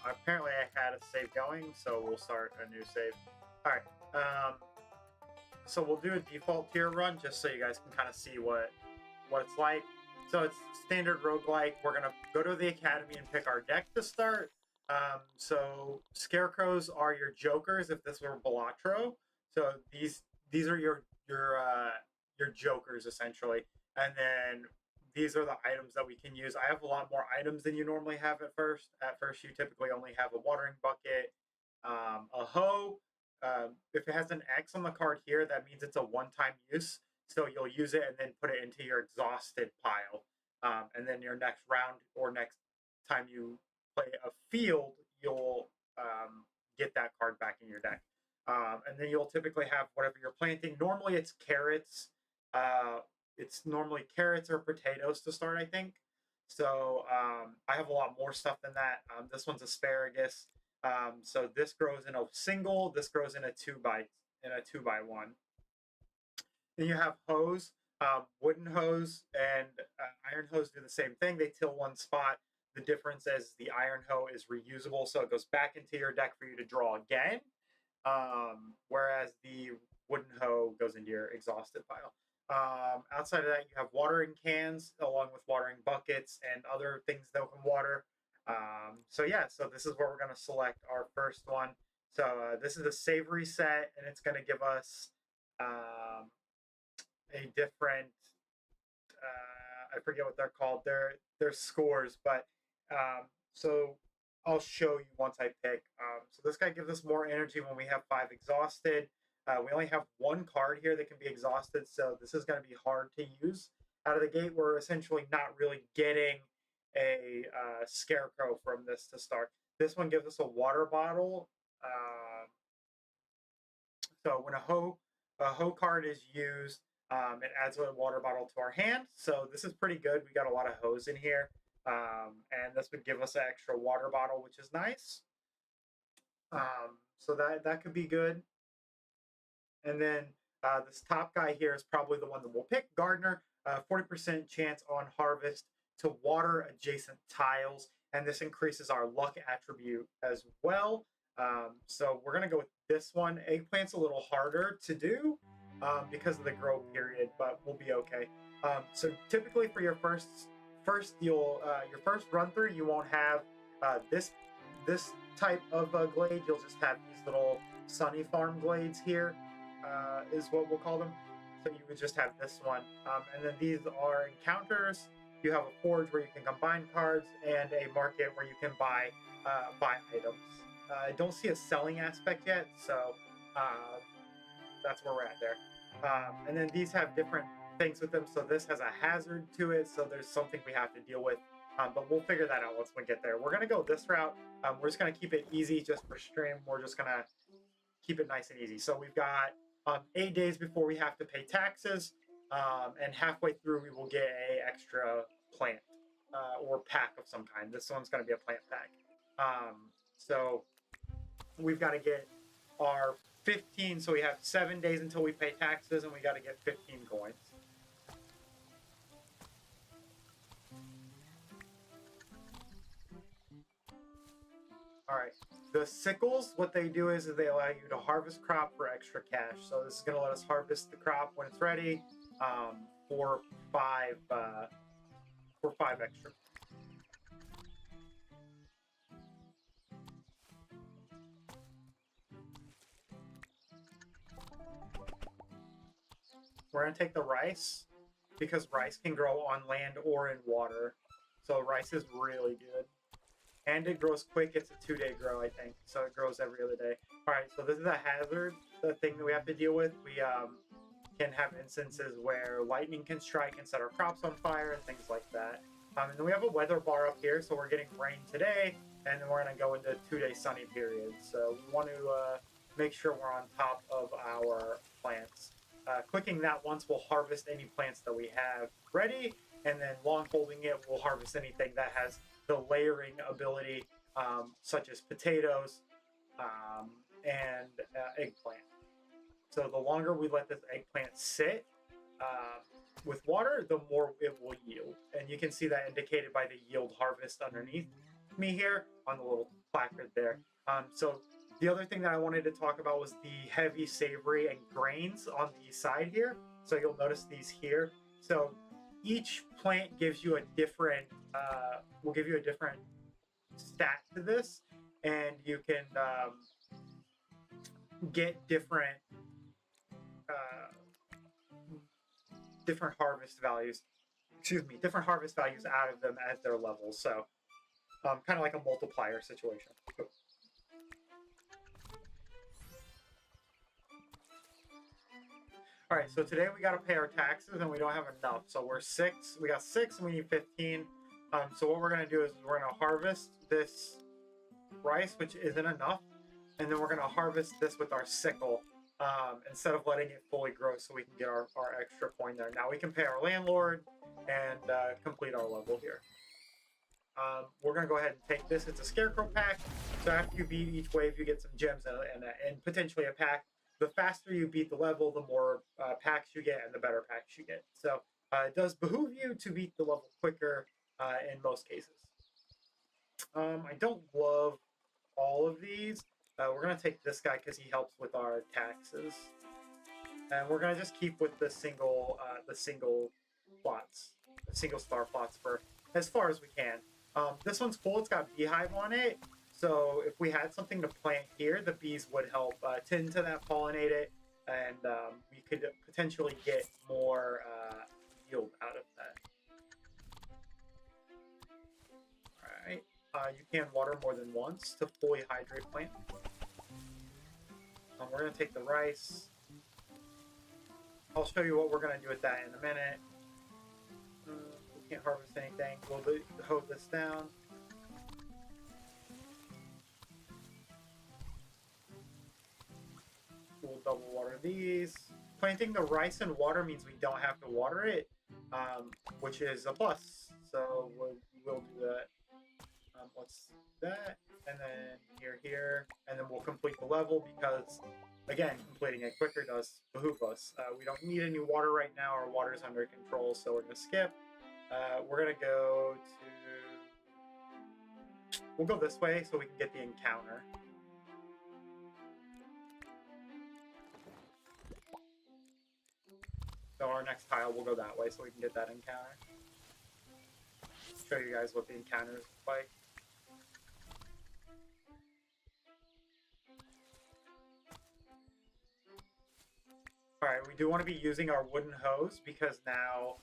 Apparently I had a save going, so we'll start a new save. Alright, so we'll do a default tier run just so you guys can kind of see what it's like. So it's standard roguelike. We're going to go to the academy and pick our deck to start. So scarecrows are your jokers if this were Balatro. So these are your jokers essentially. And then these are the items that we can use. I have a lot more items than you normally have at first. At first, you typically only have a watering bucket, a hoe. If it has an X on the card here, that means it's a one-time use. So you'll use it and then put it into your exhausted pile. And then your next round or next time you play a field, you'll get that card back in your deck. And then you'll typically have whatever you're planting. Normally it's carrots. It's normally carrots or potatoes to start, I think. So I have a lot more stuff than that. This one's asparagus. So this grows in a single. This grows in a 2x1. Then you have hose. Wooden hose and iron hose do the same thing. They till one spot. The difference is the iron hoe is reusable, so it goes back into your deck for you to draw again. Whereas the wooden hoe goes into your exhausted pile. Outside of that, you have watering cans along with watering buckets and other things that can water. So this is where we're going to select our first one. So this is a savory set, and it's going to give us a different, I forget what they're called. They're scores, but so I'll show you once I pick. So this guy gives us more energy when we have 5 exhausted. We only have one card here that can be exhausted, so this is going to be hard to use out of the gate. We're essentially not really getting a scarecrow from this to start. This one gives us a water bottle. So when a hoe card is used, it adds a water bottle to our hand. So this is pretty good. We got a lot of hose in here. And this would give us an extra water bottle, which is nice. So that could be good. And then this top guy here is probably the one that we'll pick. Gardener, 40% chance on harvest to water adjacent tiles. And this increases our luck attribute as well. So we're going to go with this one. Eggplant's a little harder to do because of the grow period, but we'll be okay. So typically for your first your first run through, you won't have this type of glade. You'll just have these little sunny farm glades here, is what we'll call them. So you would just have this one, and then these are encounters. You have a forge where you can combine cards, and a market where you can buy buy items. I don't see a selling aspect yet, so that's where we're at there. And then these have different things with them. So this has a hazard to it, so there's something we have to deal with. But we'll figure that out once we get there. We're gonna go this route. We're just gonna keep it easy just for stream. We're just gonna keep it nice and easy. So we've got 8 days before we have to pay taxes, and halfway through we will get a extra plant or pack of some kind. This one's gonna be a plant pack. So we've got to get our 15, so we have 7 days until we pay taxes, and we got to get 15 coins. All right, the sickles, what they do is they allow you to harvest crop for extra cash. So this is going to let us harvest the crop when it's ready for five extra. We're going to take the rice because rice can grow on land or in water. So rice is really good. And it grows quick. It's a 2-day grow, I think. So it grows every other day. All right, so this is a hazard, the thing that we have to deal with. We can have instances where lightning can strike and set our crops on fire and things like that. And then we have a weather bar up here. So we're getting rain today, and then we're going to go into 2-day sunny periods. So we want to make sure we're on top of our plants. Clicking that once will harvest any plants that we have ready, and then long holding it will harvest anything that has the layering ability, such as potatoes and eggplant. So the longer we let this eggplant sit with water, the more it will yield. And you can see that indicated by the yield harvest underneath me here on the little placard there. So the other thing that I wanted to talk about was the heavy savory and grains on the side here. So you'll notice these here. So each plant gives you a different, will give you a different stat to this, and you can get different harvest values. Excuse me, different harvest values out of them as their levels. So kind of like a multiplier situation. All right, so today we got to pay our taxes and we don't have enough. So we're 6. We got 6 and we need 15. So what we're going to do is we're going to harvest this rice, which isn't enough. And then we're going to harvest this with our sickle instead of letting it fully grow so we can get our extra coin there. Now we can pay our landlord and complete our level here. We're going to go ahead and take this. It's a scarecrow pack. So after you beat each wave, you get some gems and potentially a pack. The faster you beat the level, the more packs you get and the better packs you get. So it does behoove you to beat the level quicker in most cases. I don't love all of these. We're going to take this guy because he helps with our taxes. And we're going to just keep with the single plots, the single star plots for as far as we can. This one's cool. It's got beehive on it. So if we had something to plant here, the bees would help tend to that, pollinate it, and we could potentially get more yield out of that. All right. You can water more than once to fully hydrate plant. We're going to take the rice. I'll show you what we're going to do with that in a minute. We can't harvest anything. We'll hoe this down. We'll double water these. Planting the rice in water means we don't have to water it, which is a plus. So we'll do that. What's that? And then here, and then we'll complete the level because, again, completing it quicker does behoove us. We don't need any water right now. Our water's under control, so we're going to skip. We're going to go to... We'll go this way so we can get the encounter. So our next tile will go that way so we can get that encounter. Show you guys what the encounters look like. Alright, we do want to be using our wooden hose because now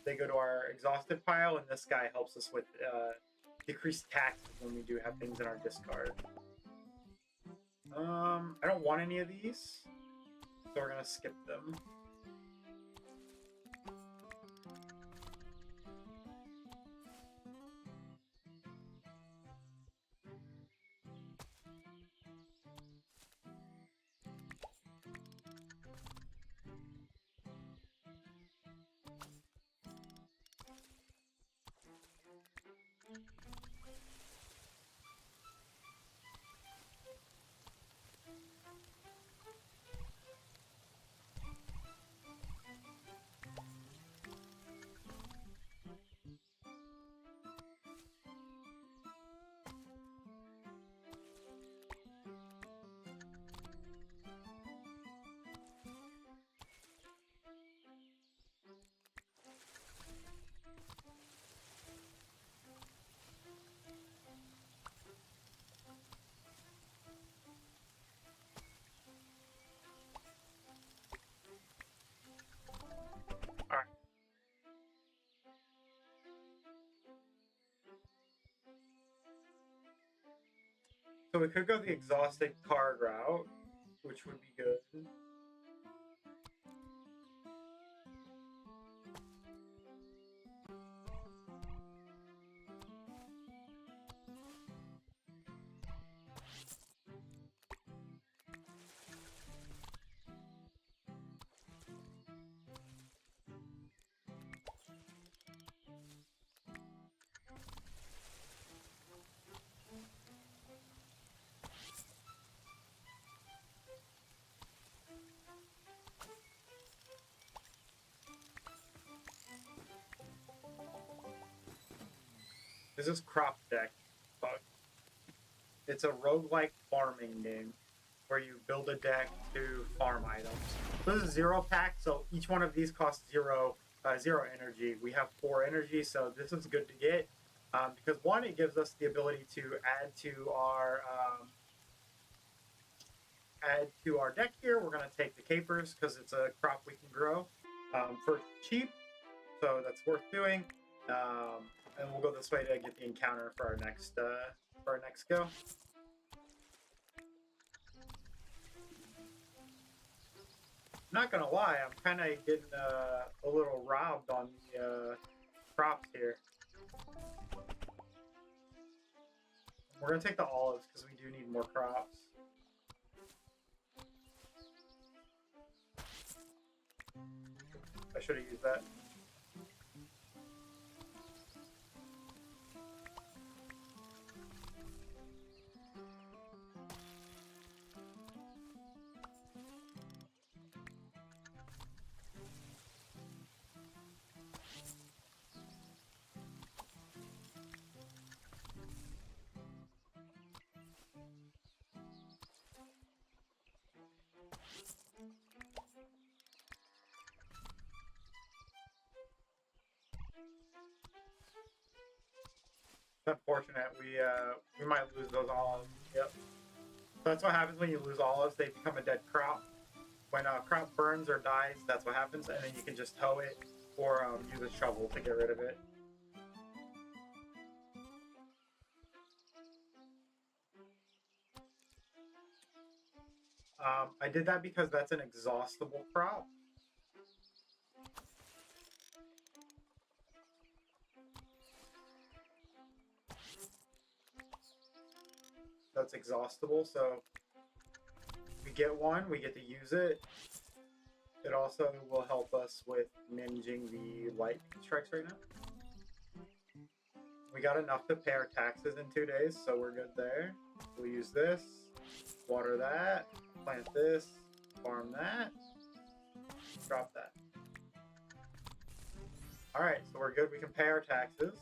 they go to our exhausted pile, and this guy helps us with decrease taxes when we do have things in our discard. I don't want any of these, so we're gonna skip them. So we could go the exhausted card route, which would be good. This is Crop Deck Bug. It's a roguelike farming game where you build a deck to farm items. So this is 0 pack, so each one of these costs zero energy. We have 4 energy, so this is good to get because one, it gives us the ability to add to our deck here. We're going to take the capers because it's a crop we can grow for cheap, so that's worth doing. And we'll go this way to get the encounter for our next go. Not gonna lie, I'm kind of getting a little robbed on the crops here. We're gonna take the olives because we do need more crops. I should have used that. It's unfortunate. We might lose those olives. Yep. So that's what happens when you lose olives. They become a dead crop. When a crop burns or dies, that's what happens, and then you can just hoe it or use a shovel to get rid of it. I did that because that's an exhaustible crop. That's exhaustible, so we get one, we get to use it. It also will help us with managing the light strikes right now. We got enough to pay our taxes in 2 days, so we're good there. We'll use this, water that, plant this, farm that, drop that. Alright, so we're good. We can pay our taxes.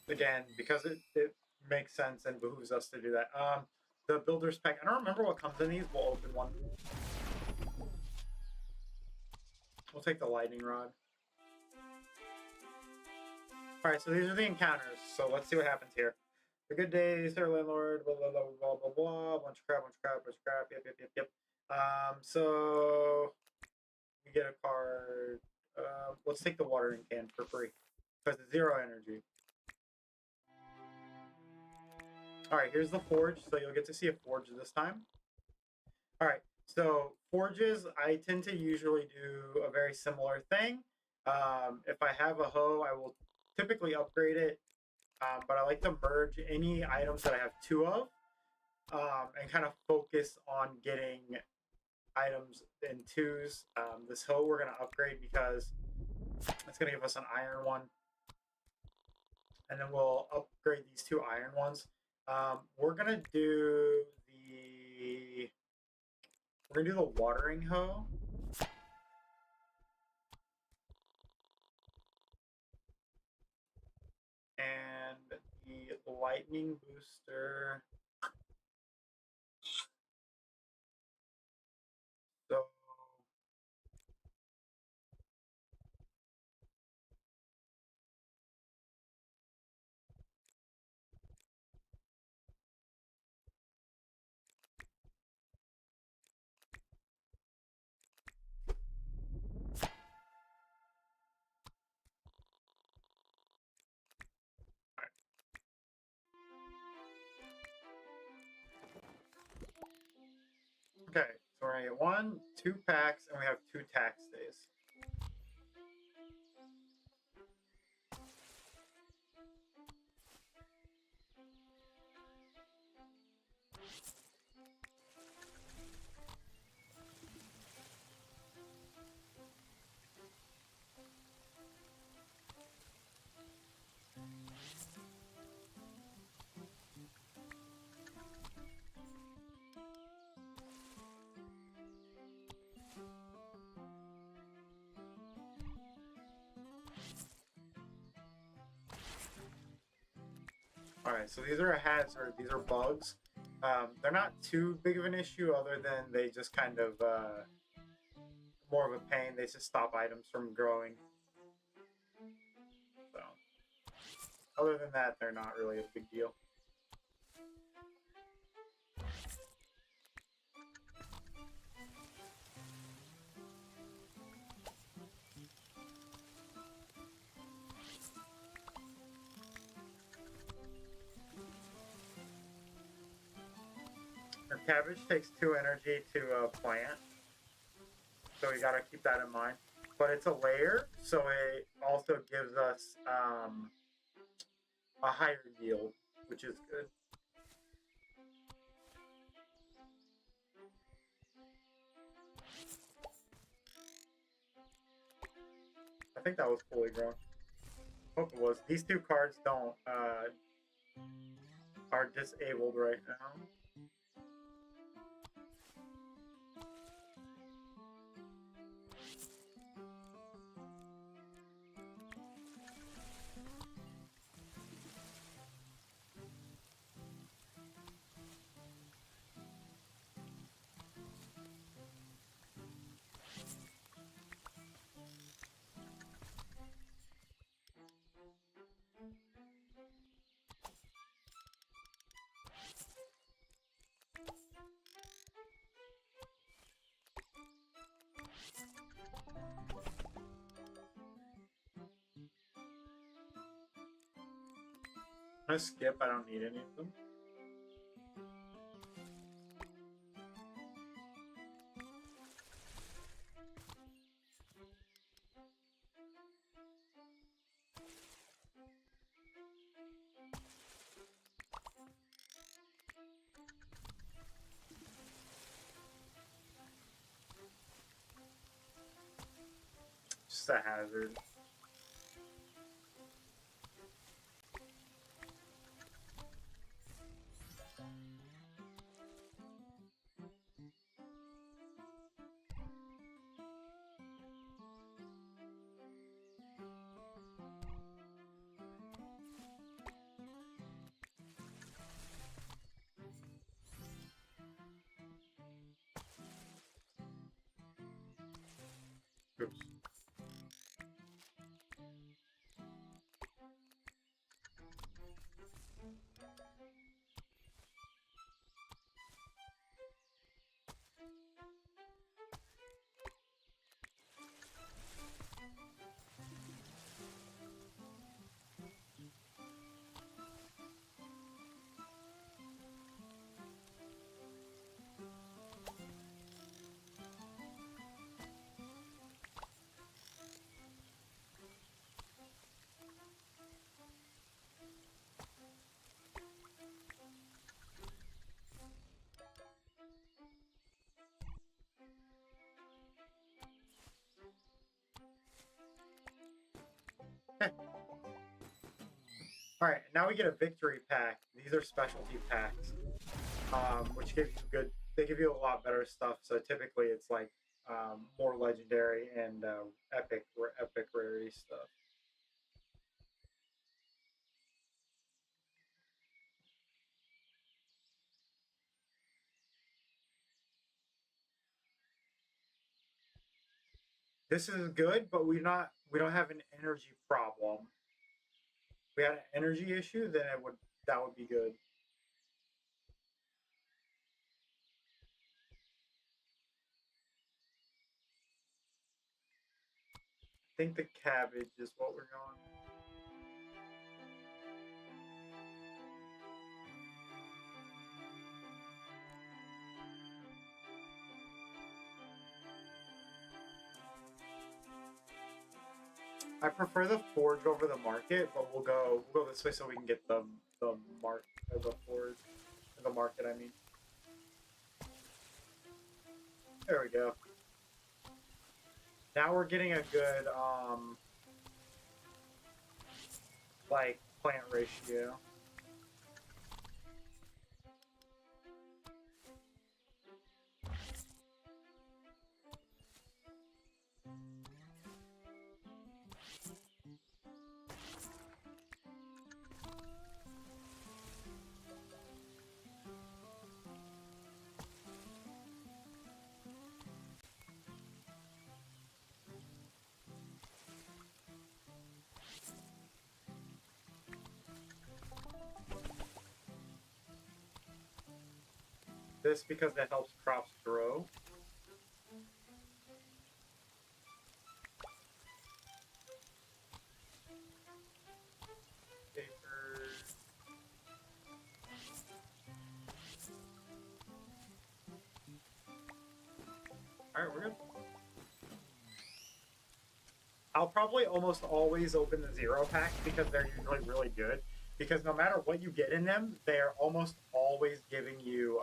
Again, because it makes sense and behooves us to do that. The builder's pack. I don't remember what comes in these. We'll open one. We'll take the lightning rod. All right, so these are the encounters. So let's see what happens here. A good day, sir, landlord. Blah blah blah blah blah blah. Bunch of crap, bunch of crap, bunch of crap. Yep, yep, yep, yep. So we get a card. Let's take the watering can for free because it's 0 energy. All right, here's the forge. So you'll get to see a forge this time. All right, so forges, I tend to usually do a very similar thing. If I have a hoe, I will typically upgrade it, but I like to merge any items that I have 2 of and kind of focus on getting items in 2s. This hoe we're going to upgrade because it's going to give us an iron one. And then we'll upgrade these 2 iron ones. We're gonna do the watering hoe. And the lightning booster. So okay, so we're gonna get 1, 2 packs, and we have 2 tax days. Alright, so these are a hazard. These are bugs. They're not too big of an issue other than they just kind of more of a pain. They just stop items from growing. So, other than that, they're not really a big deal. Our cabbage takes 2 energy to plant, so we gotta keep that in mind. But it's a layer, so it also gives us a higher yield, which is good. I think that was fully grown. Hope it was. These 2 cards don't are disabled right now. I'm gonna skip. I don't need any of them. a hazard. Oops. Alright, now we get a victory pack. These are specialty packs, which give you good, they give you a lot better stuff. So typically it's like more legendary and epic rarity stuff. This is good, but we don't have an energy problem. If we had an energy issue, then that would be good. I think the cabbage is what we're going. I prefer the forge over the market, but we'll go this way so we can get the forge, the market. I mean, there we go. Now we're getting a good like plant ratio. This because that helps crops grow. Alright, we're good. I'll probably almost always open the zero packs because they're usually really good. Because no matter what you get in them, they're almost always giving you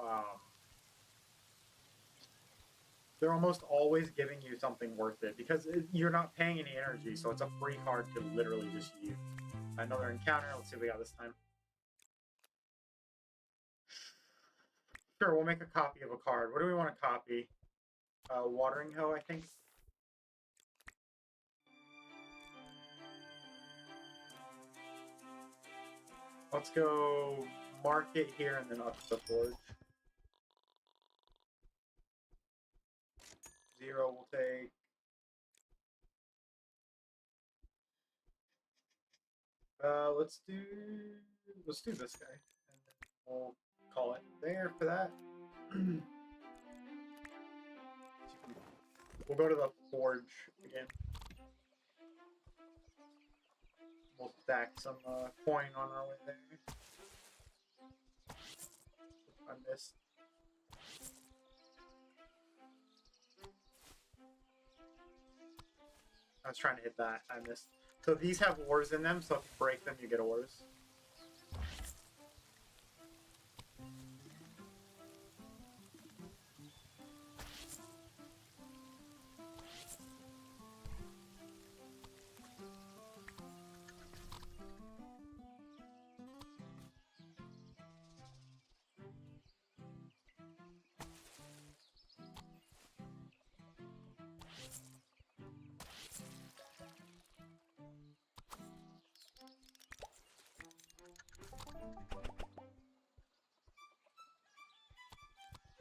something worth it because you're not paying any energy, so it's a free card to literally just use. Another encounter. Let's see what we got this time. Sure, we'll make a copy of a card. What do we want to copy? Watering hoe, I think. Let's go market here and then up to the forge. Zero will take. Let's do this guy, and then we'll call it there for that. We'll go to the forge again. We'll stack some coin on our way there. I missed. I was trying to hit that. I missed. So these have ores in them, so if you break them, you get ores.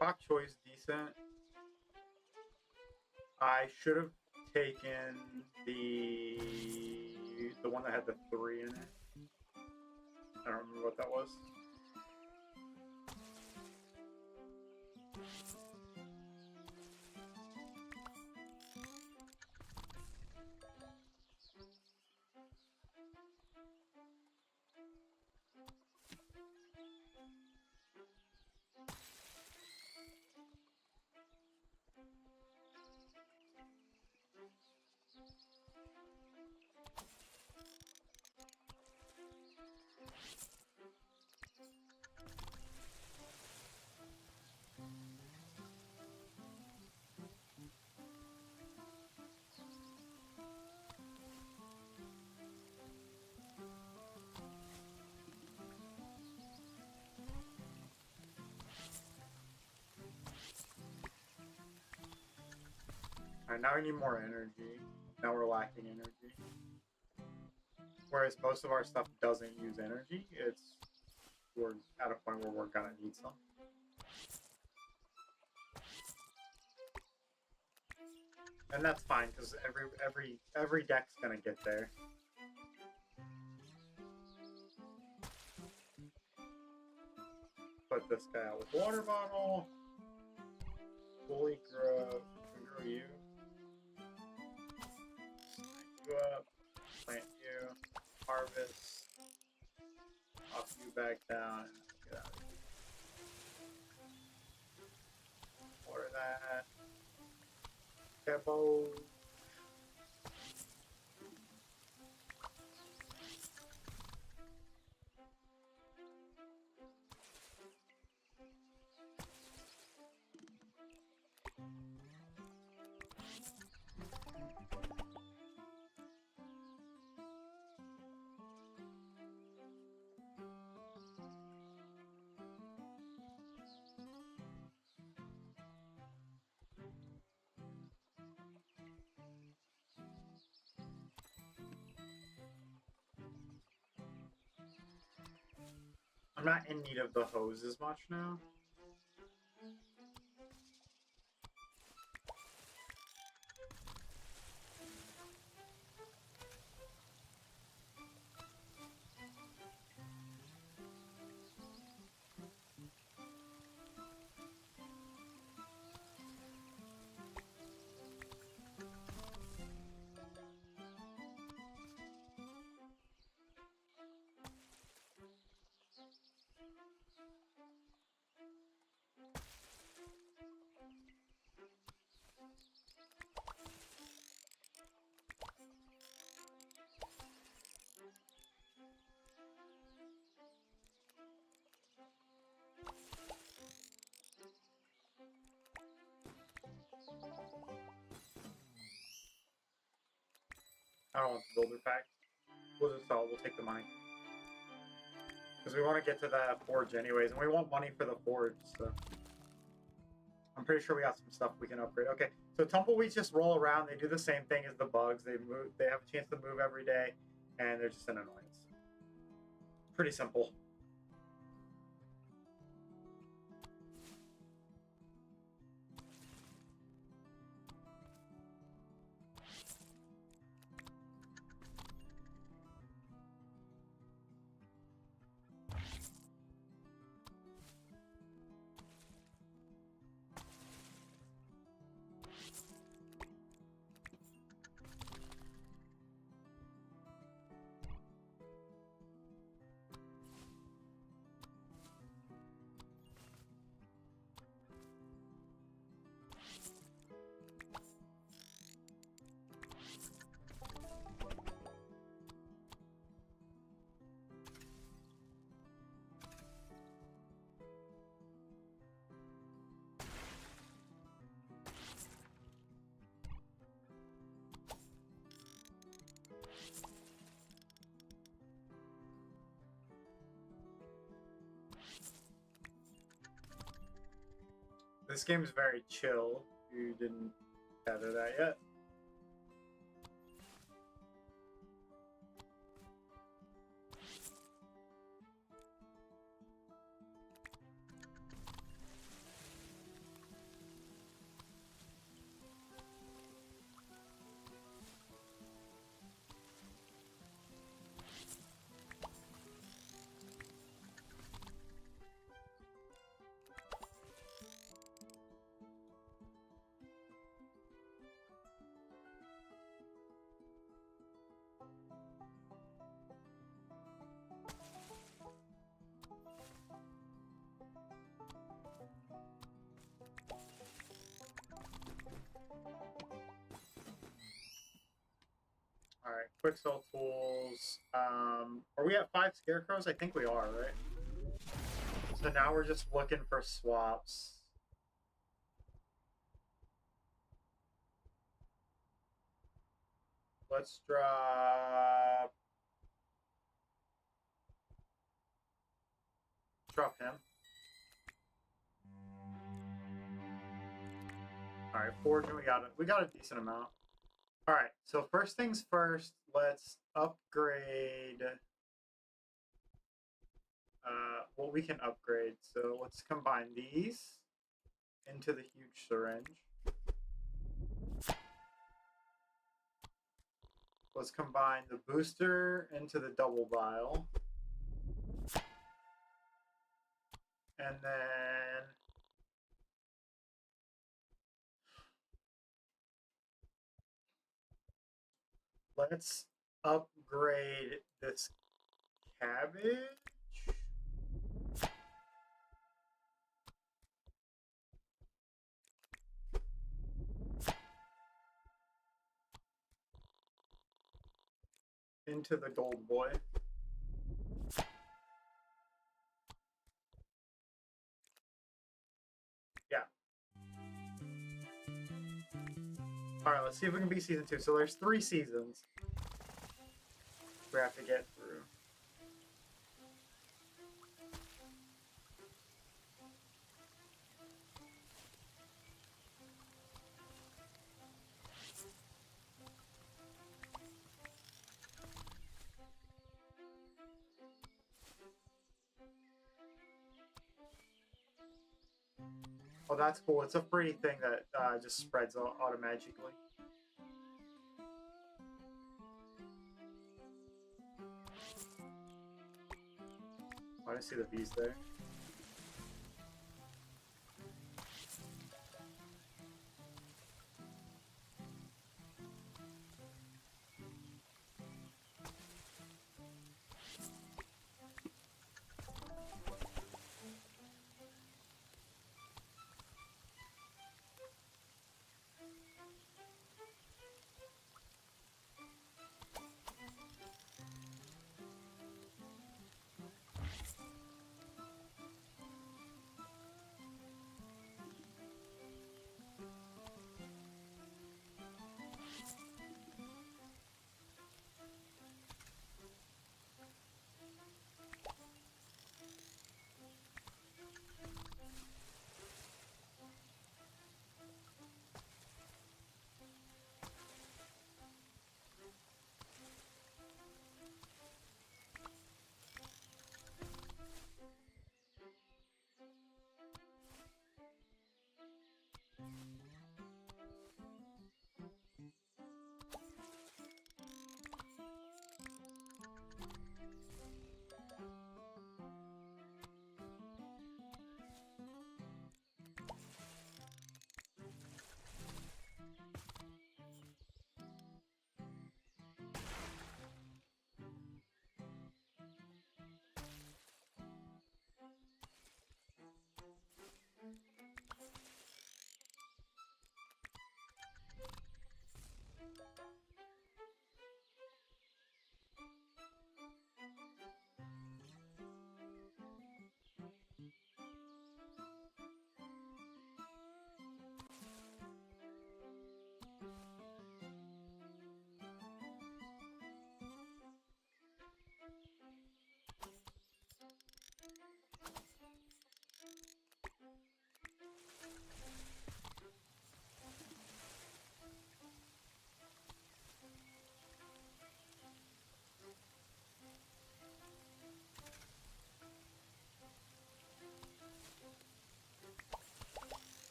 Bok choi's decent. I should have taken the one that had the 3 in it. I don't remember what that was. Alright, now we need more energy. Now we're lacking energy. Whereas most of our stuff doesn't use energy, we're at a point where we're gonna need some. And that's fine, because every deck's gonna get there. Put this guy out with water bottle. Fully grow you. Plant you up. Plant you. Harvest. Pop you back down. Get out of here. Water that. Pables. I'm not in need of the hose as much now. I don't want the builder pack. We'll just sell. We'll take the money. Because we want to get to the forge anyways, and we want money for the forge, so... I'm pretty sure we got some stuff we can upgrade. Okay, so tumbleweeds just roll around. They do the same thing as the bugs. They move. They have a chance to move every day, and they're just an annoyance. Pretty simple. This game is very chill. You didn't gather that yet. Alright, quick sell tools. Are we at 5 scarecrows? I think we are, right? So now we're just looking for swaps. Let's drop him. Alright, fortune, we got a decent amount. Alright, so first things first, let's upgrade what we can upgrade. So let's combine these into the huge syringe. Let's combine the booster into the double vial. And then let's upgrade this cabbage. Into the gold boy. Yeah. Alright, let's see if we can beat season 2. So there's 3 seasons we have to get through. Oh, that's cool. It's a free thing that just spreads automatically. Oh, I didn't see the bees there.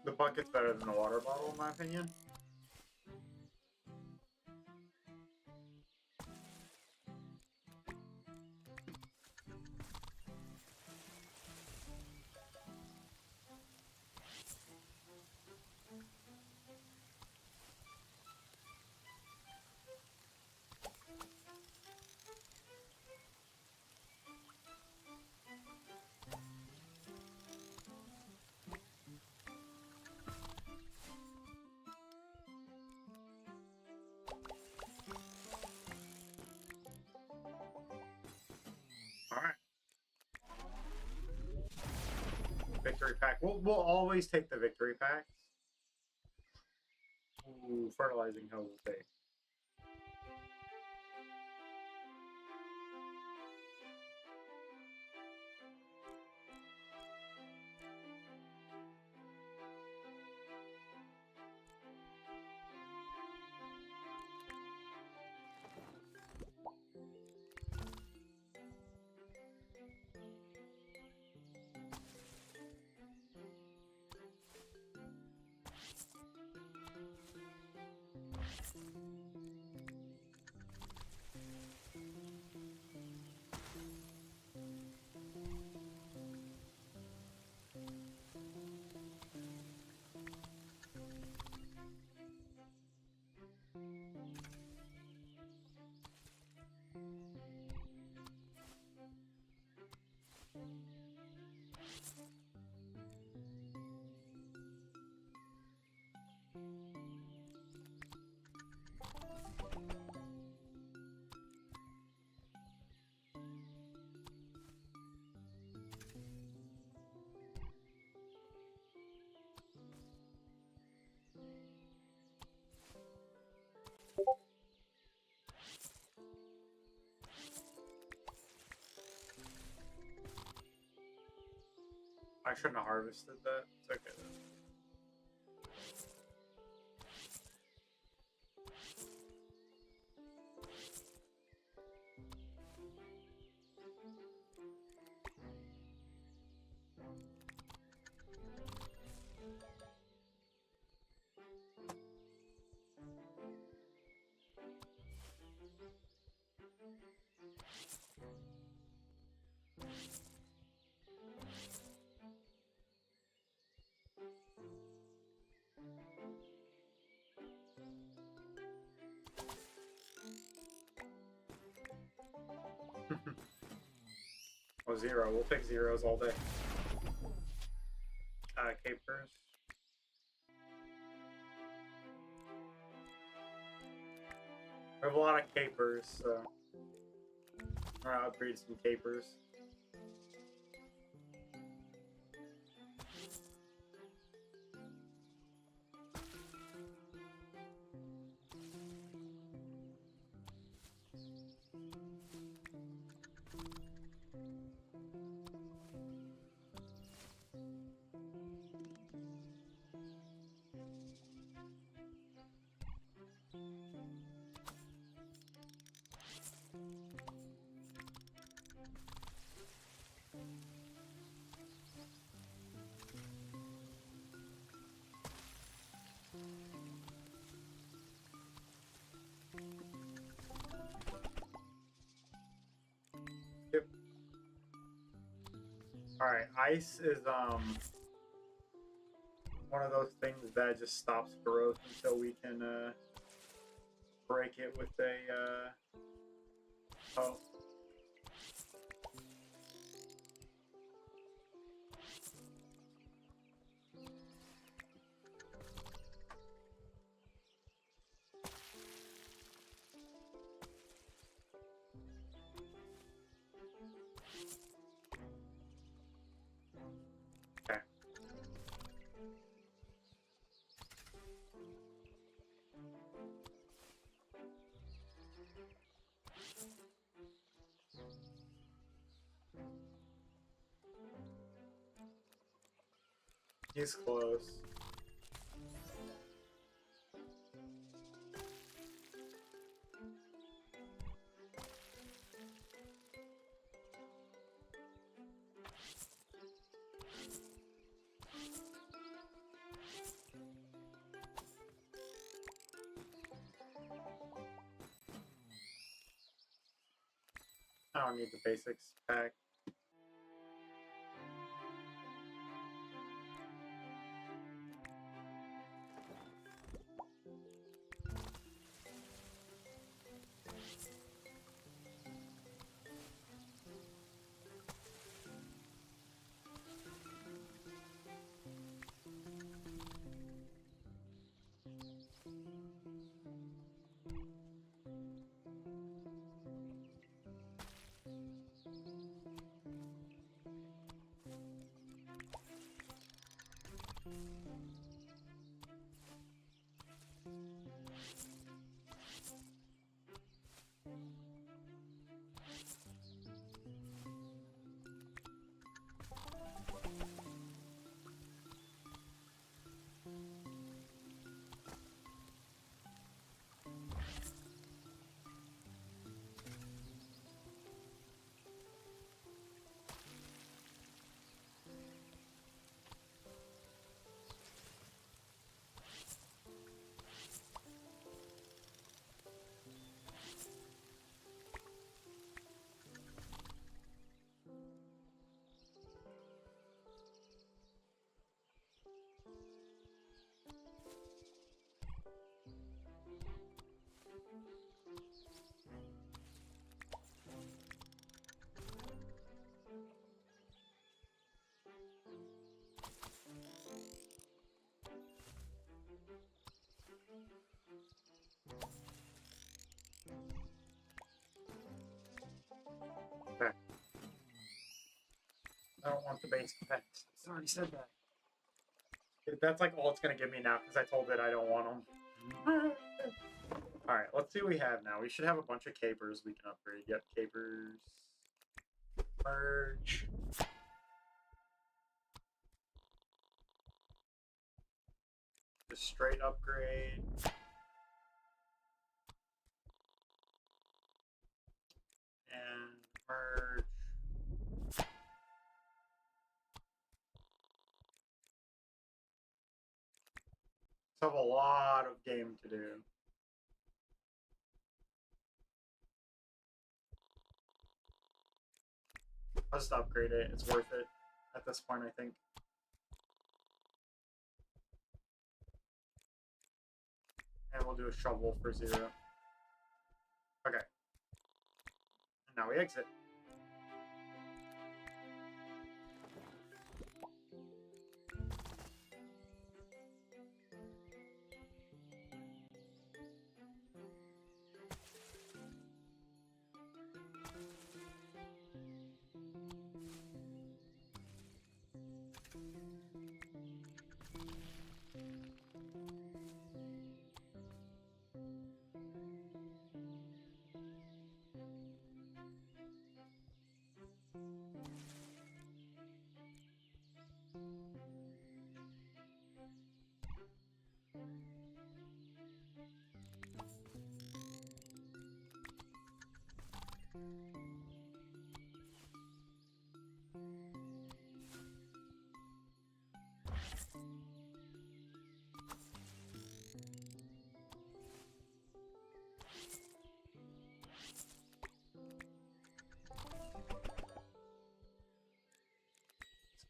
The bucket's better than the water bottle, in my opinion. Alright. Victory pack. We'll always take the victory packs. Ooh, fertilizing hoe will take. I shouldn't have harvested that. It's okay though. Oh, 0. We'll take 0s all day. Capers. We have a lot of capers, so we're gonna upgrade some capers. Yep. Alright, ice is one of those things that just stops growth until we can break it with a oh. Okay. He's close. I don't need the basics pack. want the base pet. It's already said that. That's like all it's gonna give me now because I told it I don't want them. Alright, let's see what we have now. We should have a bunch of capers we can upgrade. Yep, capers. Merge. Just straight upgrade. And merge. So have a lot of game to do. I'll just upgrade it. It's worth it at this point, I think. And we'll do a shovel for 0. Okay. And now we exit.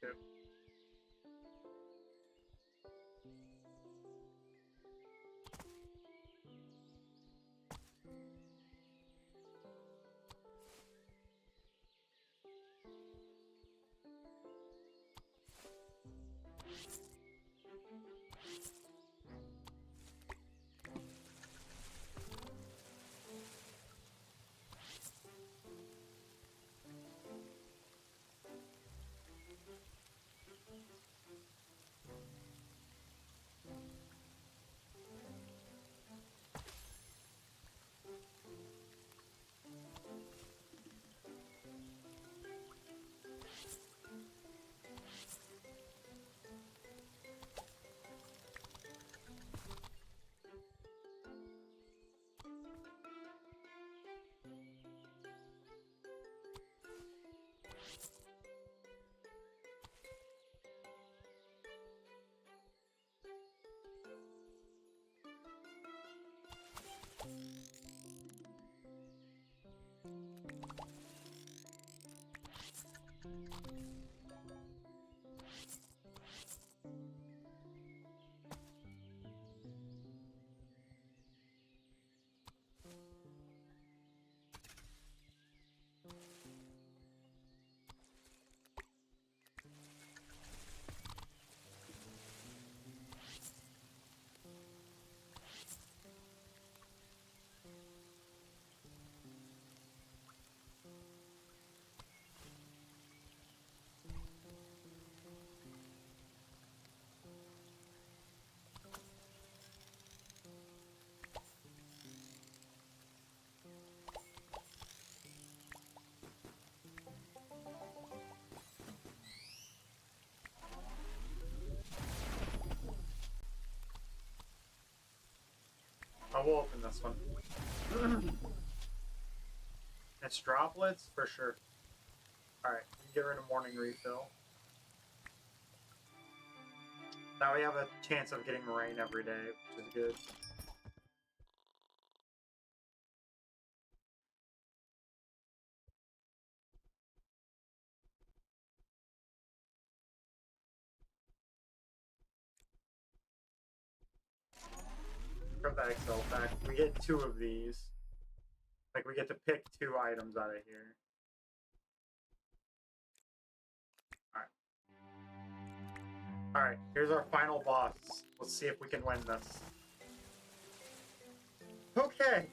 Let's go. I will open this one. It's droplets for sure. Alright, get rid of morning refill. Now we have a chance of getting rain every day, which is good. From the XL pack, we get 2 of these. Like, we get to pick 2 items out of here. Alright, here's our final boss. Let's see if we can win this. Okay!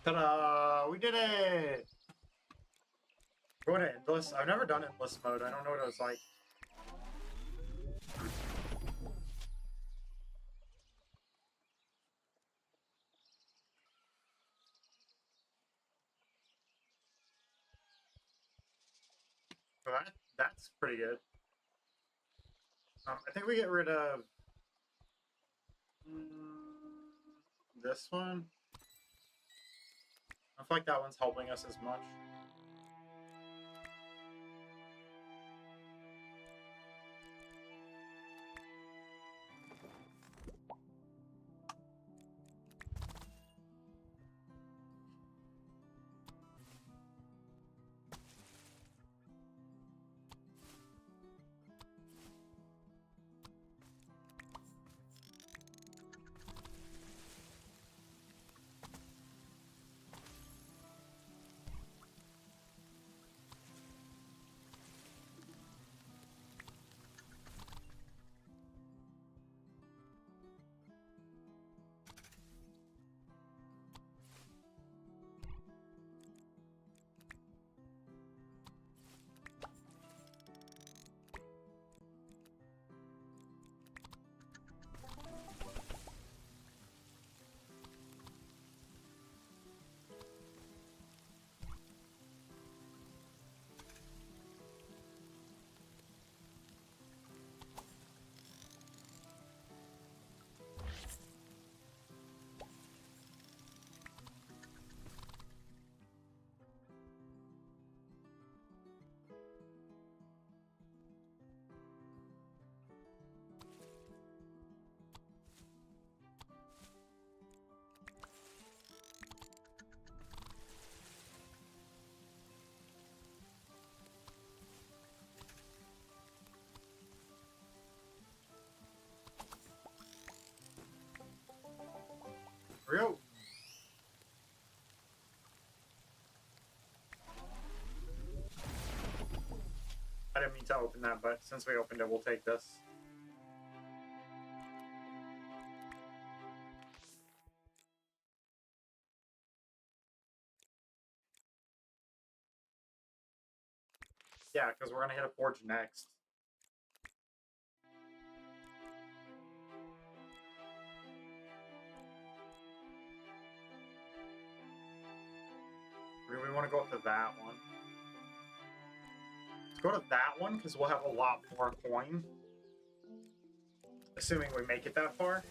Ta-da! We did it! Go to endless. I've never done endless mode. I don't know what it was like. Well, that's pretty good. I think we get rid of this one. I feel like that one's helping us as much. Here we go. I didn't mean to open that, but since we opened it, we'll take this. Yeah, because we're gonna hit a forge next. Do we want to go up to that one? Let's go to that one, because we'll have a lot more coin. Assuming we make it that far.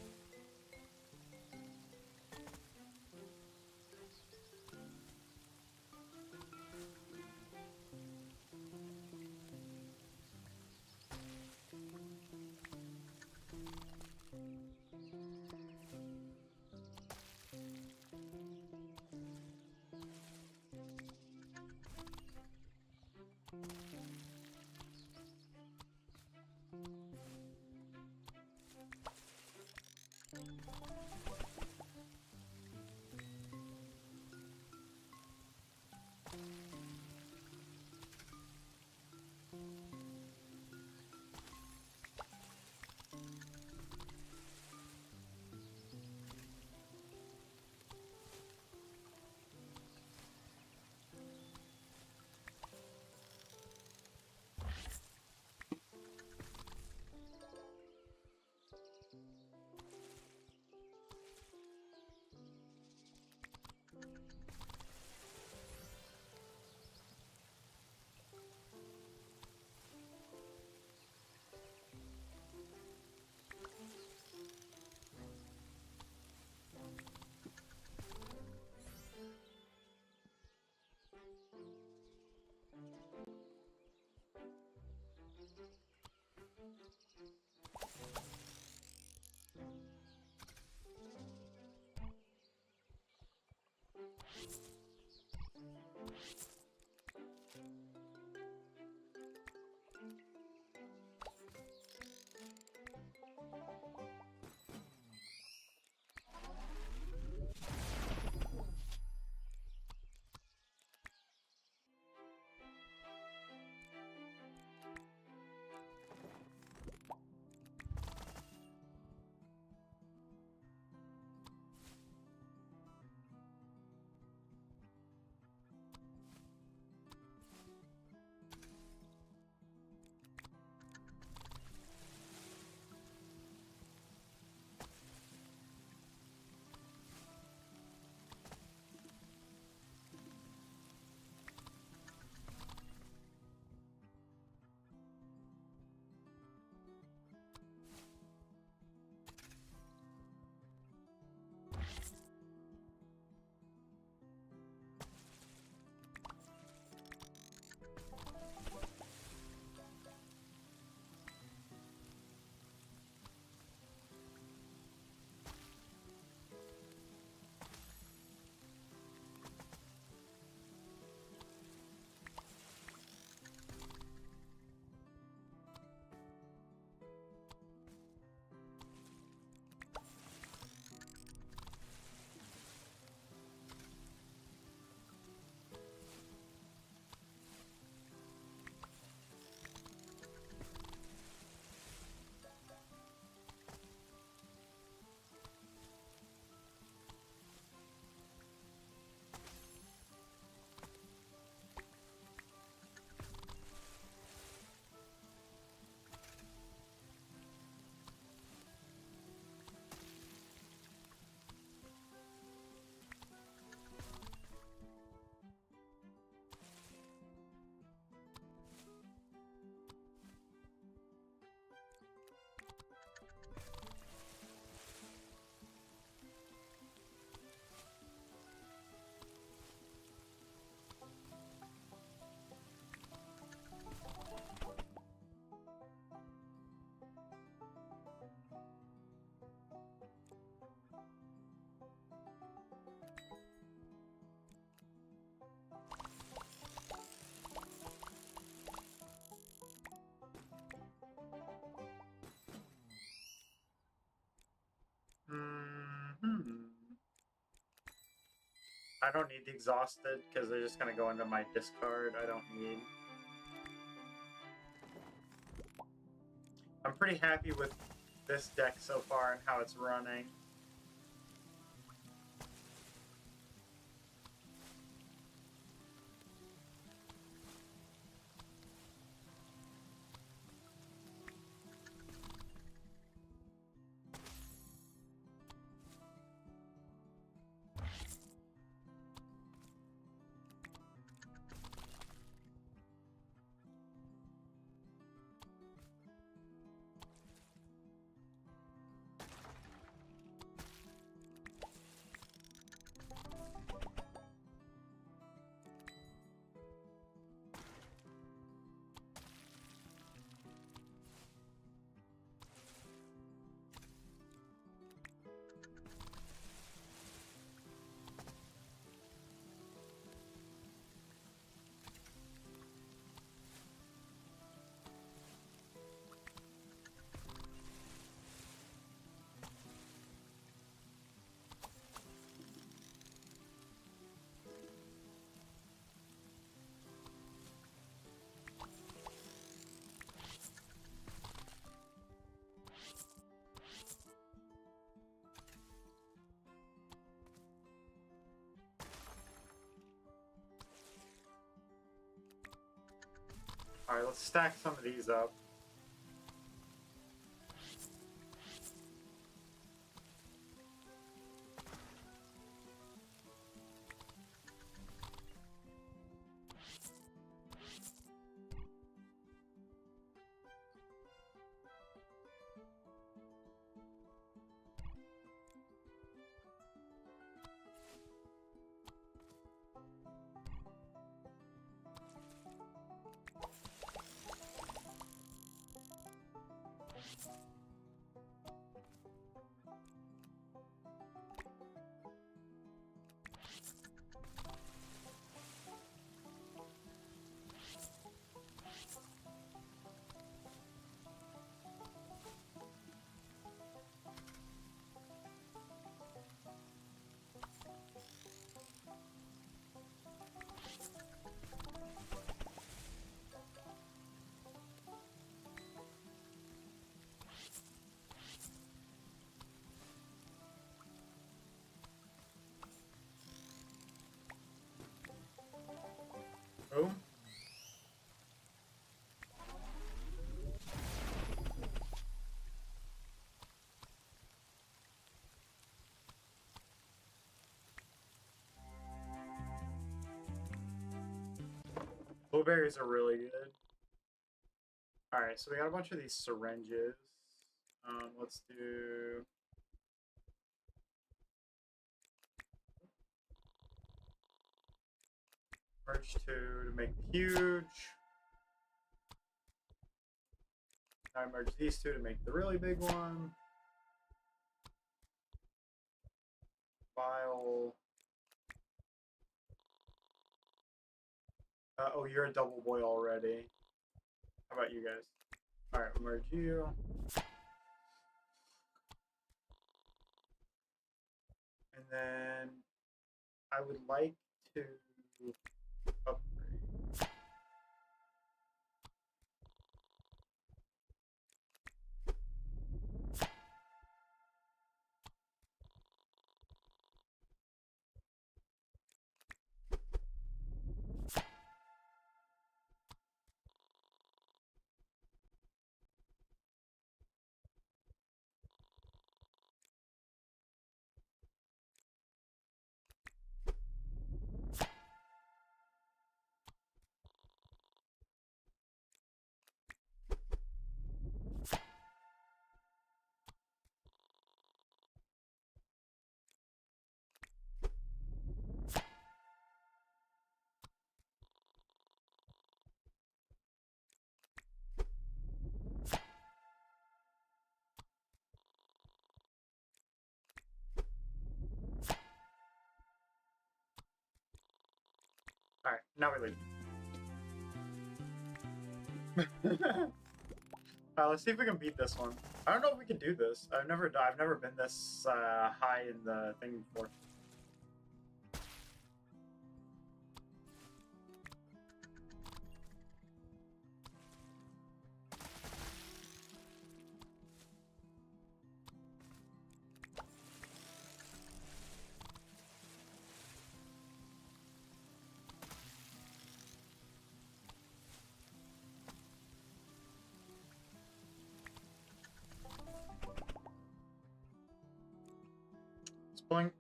I don't need the exhausted because they're just gonna go into my discard. I don't need. I'm pretty happy with this deck so far and how it's running. Alright, let's stack some of these up. Boom. Blueberries are really good. Alright, so we got a bunch of these syringes. Let's do... Merge 2 to make the huge. Now I merge these two to make the really big one. Vial. Oh, you're a double boil already. How about you guys? Alright, we'll merge you. And then I would like to upgrade. Alright, now we leave. Let's see if we can beat this one. I don't know if we can do this. I've never been this high in the thing before.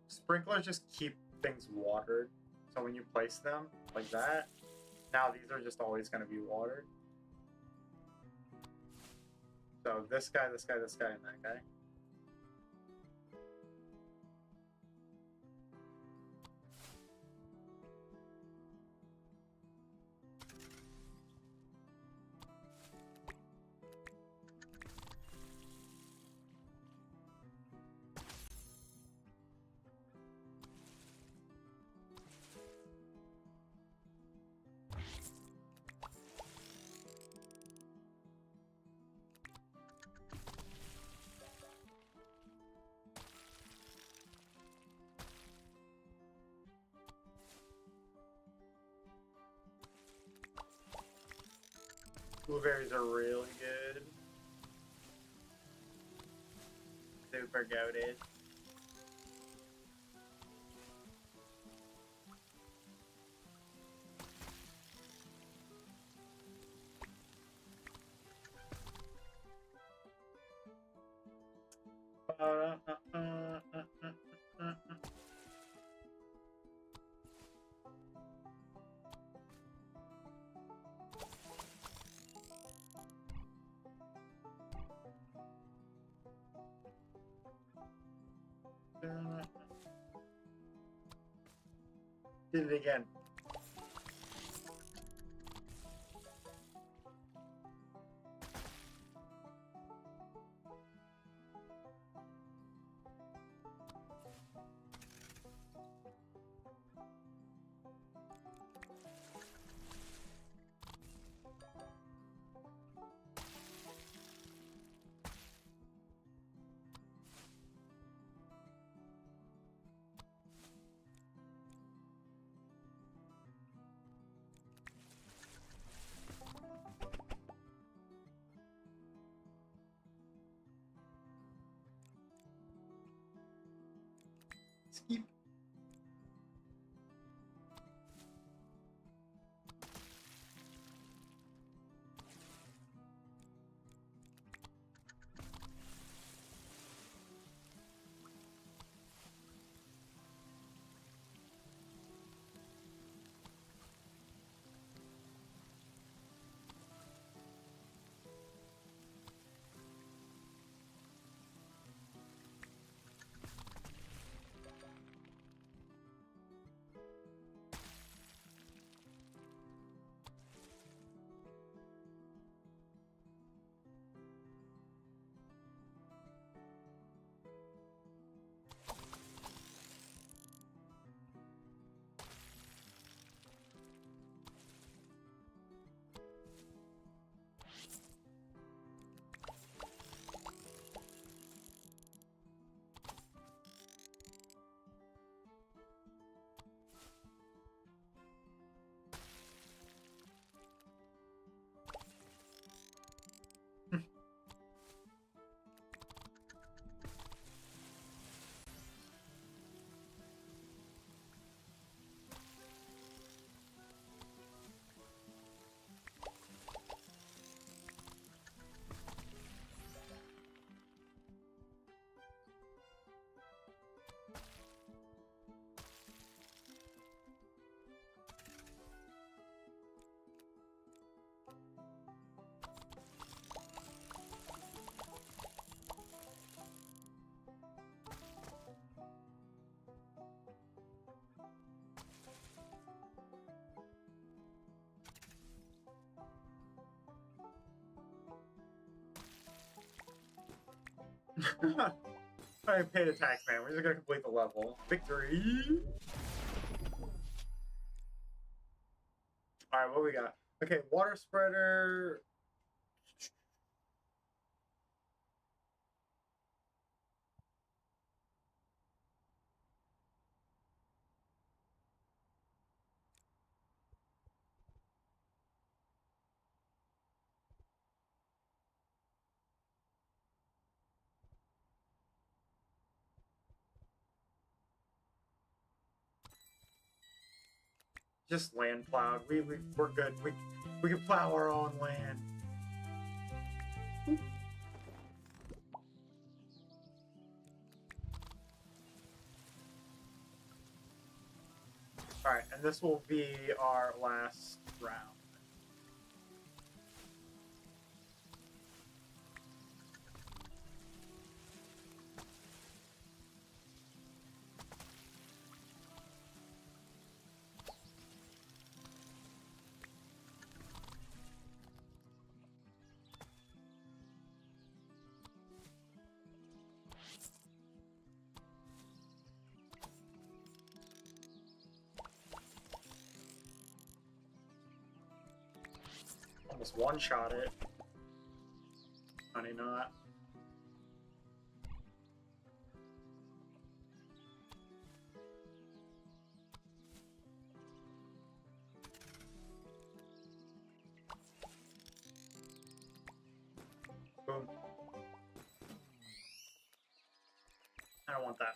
Sprinklers just keep things watered. So when you place them like that, now these are just always going to be watered. So this guy, this guy, this guy, and that guy. Blueberries are really good. Super goated. Did it again. Skip. I paid a tax, man. We're just gonna complete the level. Victory! Alright, what we got? Okay, water spreader. Just land plowed. We're good. We can plow our own land. and this will be our last round. Almost one-shot it. Funny not. Boom. I don't want that.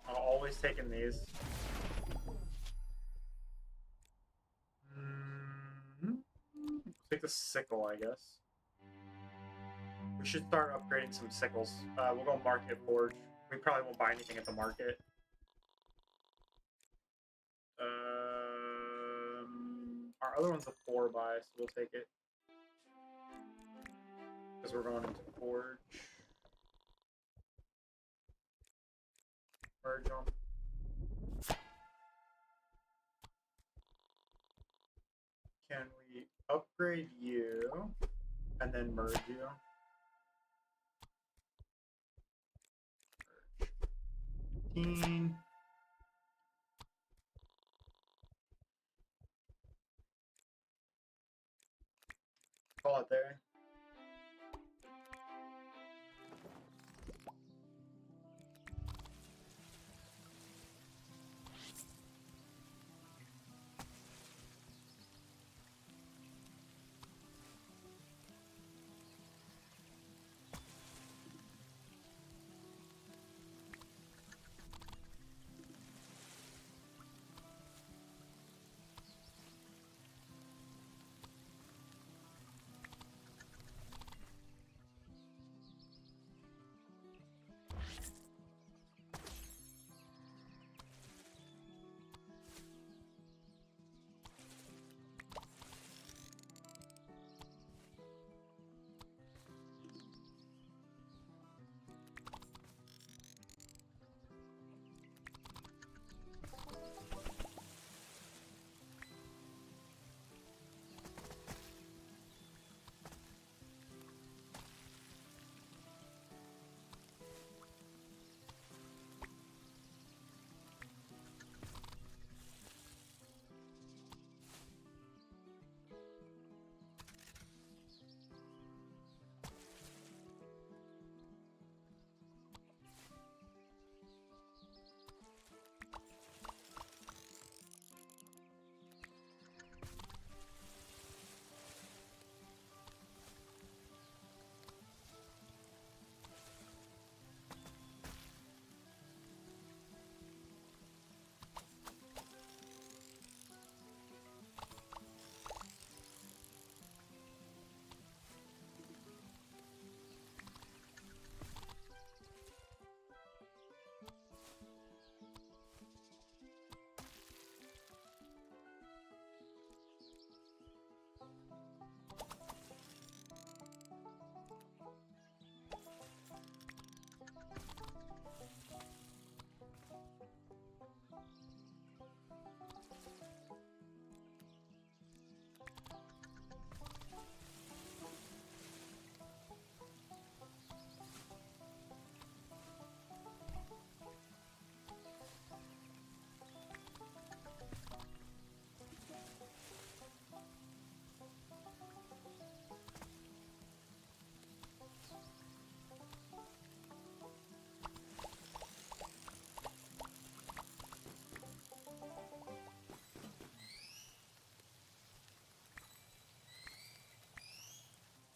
I'm always taking these. Take the sickle, I guess. We should start upgrading some sickles. We'll go market forge. We probably won't buy anything at the market. Our other one's a 4-buy, so we'll take it. Because we're going into forge. Merge them. Can we upgrade you and then merge you? Merge. 15. Call it there.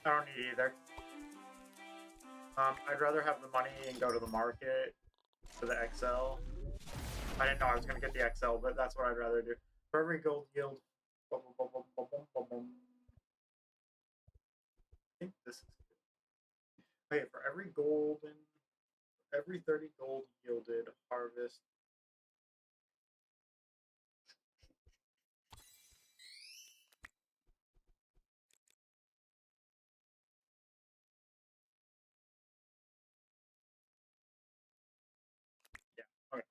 I don't need either. I'd rather have the money and go to the market for the XL. I didn't know I was going to get the XL, but that's what I'd rather do. For every gold yield... I think this is good. Okay, for every every 30 gold yielded, harvest... Yeah, okay.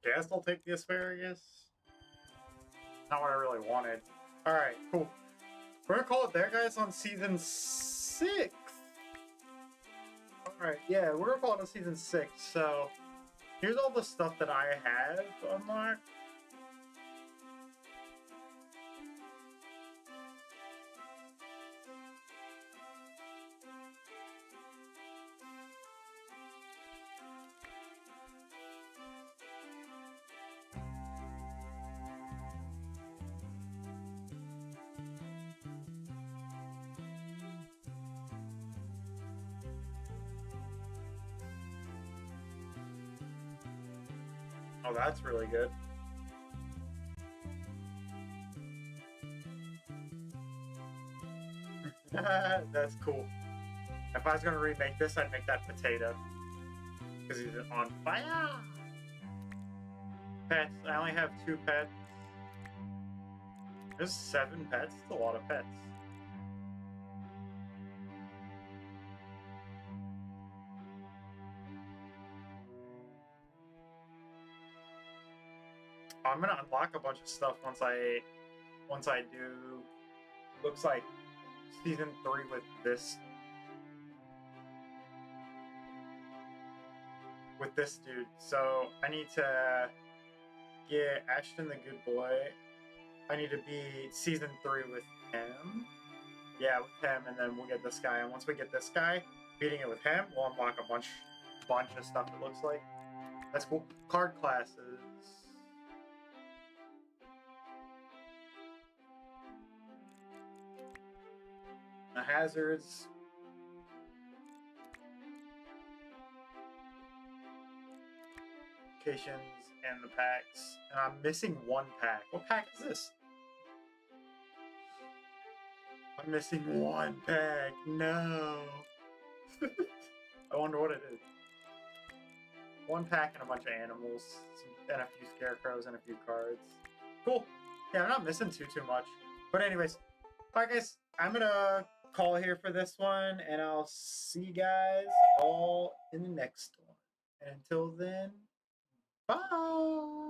guess I'll take the asparagus. Not what I really wanted. Alright, cool. We're gonna call it there, guys, on season 6. Alright, yeah, we're gonna call it on season 6. So, here's all the stuff that I have unlocked. Oh, that's really good. That's cool. If I was going to remake this, I'd make that potato. Because he's on fire! Pets. I only have 2 pets. There's 7 pets. That's a lot of pets. I'm gonna unlock a bunch of stuff once I do. Looks like season 3 with this dude. So I need to get Ashton the Good Boy. I need to be season 3 with him. Yeah, with him, and then we'll get this guy. And once we get this guy, beating it with him, we'll unlock a bunch of stuff. It looks like that's cool. Card classes. The hazards. Locations and the packs. And I'm missing 1 pack. What pack is this? I'm missing 1 pack. No. I wonder what it is. 1 pack and a bunch of animals. And a few scarecrows and a few cards. Cool. Yeah, I'm not missing too much. But anyways. Alright guys. I'm gonna call here for this one. And I'll see you guys all in the next one. And until then. Bye!